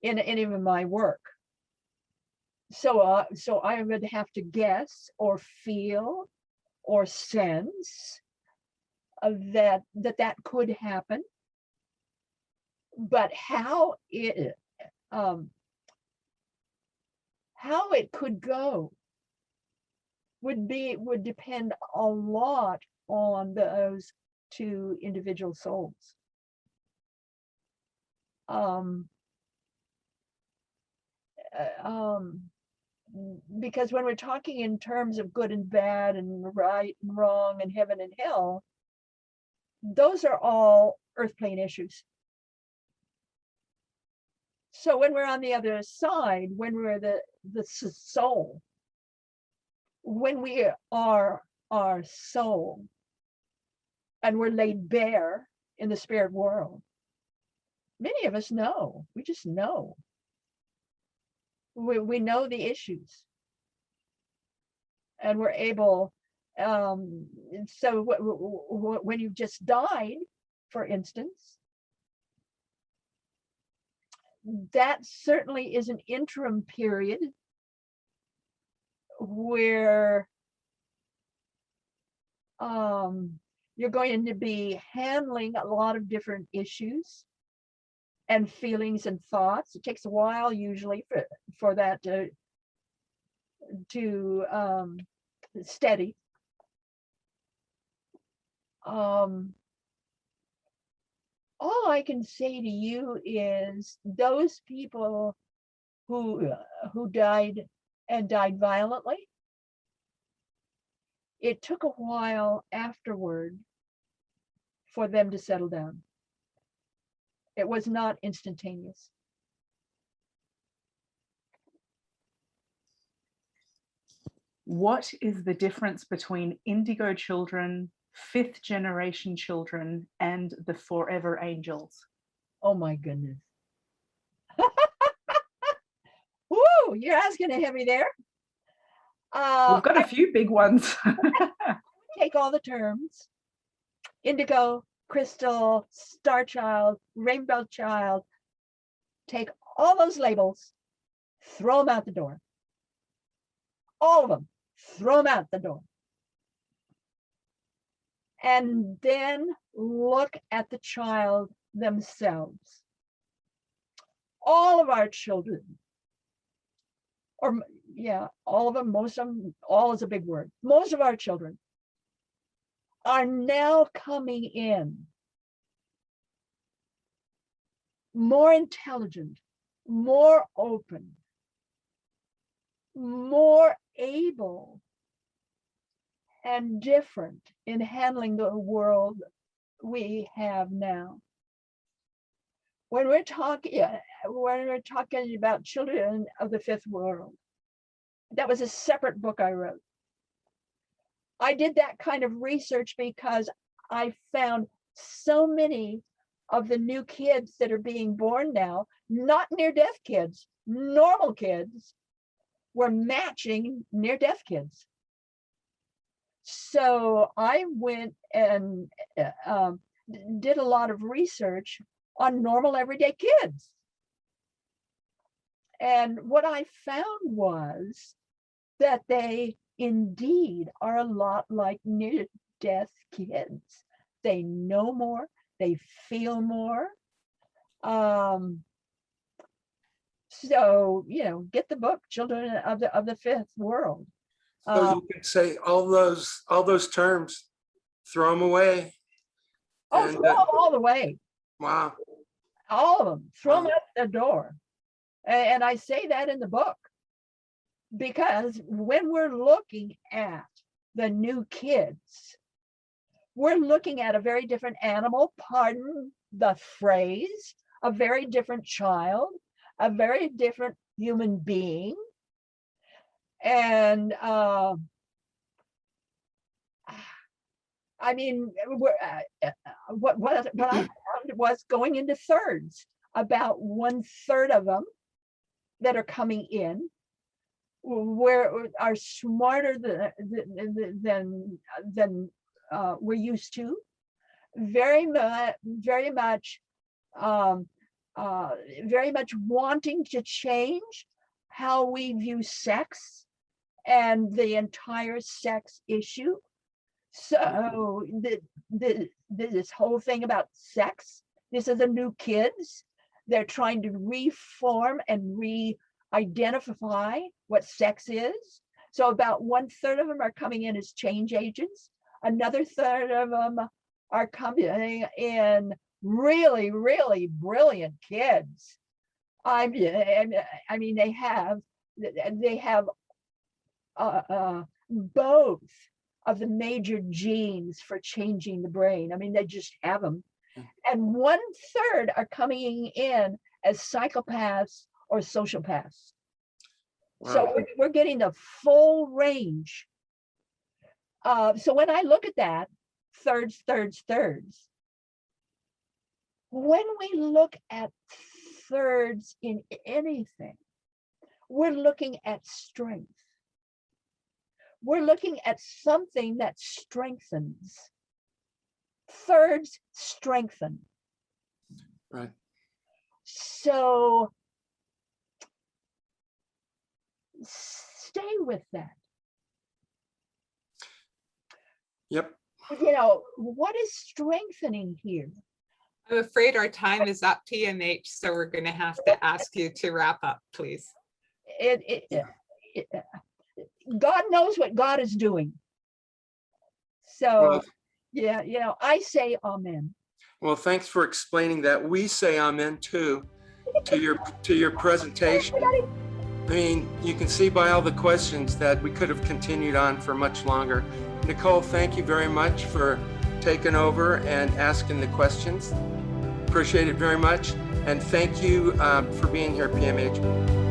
in any of my work. So, so I would have to guess or feel or sense that could happen, but how it could go would depend a lot on those two individual souls. Because when we're talking in terms of good and bad and right and wrong and heaven and hell, those are all earth plane issues. So when we're on the other side, when we're the soul, when we are our soul and we're laid bare in the spirit world, many of us know, we just know. We know the issues. And we're able, so when you've just died, for instance, that certainly is an interim period where you're going to be handling a lot of different issues and feelings and thoughts. It takes a while usually for that to steady. All I can say to you is those people who died and died violently, it took a while afterward for them to settle down. It was not instantaneous. What is the difference between indigo children, fifth generation children, and the forever angels? Oh my goodness. Woo, you're asking a heavy there. We've got a few big ones. Take all the terms. Indigo, crystal, star child, rainbow child. Take all those labels, throw them out the door. All of them, throw them out the door. And then look at the child themselves. All of our children, or yeah, all of them, most of them, all is a big word. Most of our children are now coming in more intelligent, more open, more able and different in handling the world we have now. When we're talking about children of the fifth world, that was a separate book I wrote. I did that kind of research because I found so many of the new kids that are being born now, not near-death kids, normal kids, were matching near-death kids. So I went and did a lot of research on normal everyday kids. And what I found was that they indeed are a lot like near-death kids. They know more, they feel more. So, you know, get the book, Children of the Fifth World. So you could say all those terms, throw them away. Oh, And, throw 'em all the way, wow. all of them, throw them Wow. out the door. And I say that in the book because when we're looking at the new kids, we're looking at a very different animal, pardon the phrase, a very different child, a very different human being. And I mean, what I found was going into thirds, about 1/3 of them that are coming in where are smarter than we're used to, very much wanting to change how we view sex and the entire sex issue. So this whole thing about sex, this is the new kids. They're trying to reform and re-identify what sex is. So about 1/3 of them are coming in as change agents. Another third of them are coming in really, really brilliant kids. I mean, they have both of the major genes for changing the brain. I mean, they just have them. And 1/3 are coming in as psychopaths or sociopaths. So Wow. we're getting the full range. So when I look at that, thirds, when we look at thirds in anything, we're looking at strength. We're looking at something that strengthens. Thirds strengthen. Right. So stay with that. Yep. You know, what is strengthening here? I'm afraid our time is up, PMH, so we're going to have to ask you to wrap up, please. God knows what God is doing. So, Well, yeah, you know, I say amen. well, thanks for explaining that. We say amen too to your presentation. I mean, you can see by all the questions that we could have continued on for much longer. Nicole, thank you very much for taking over and asking the questions. Appreciate it very much. And thank you for being here, PMH.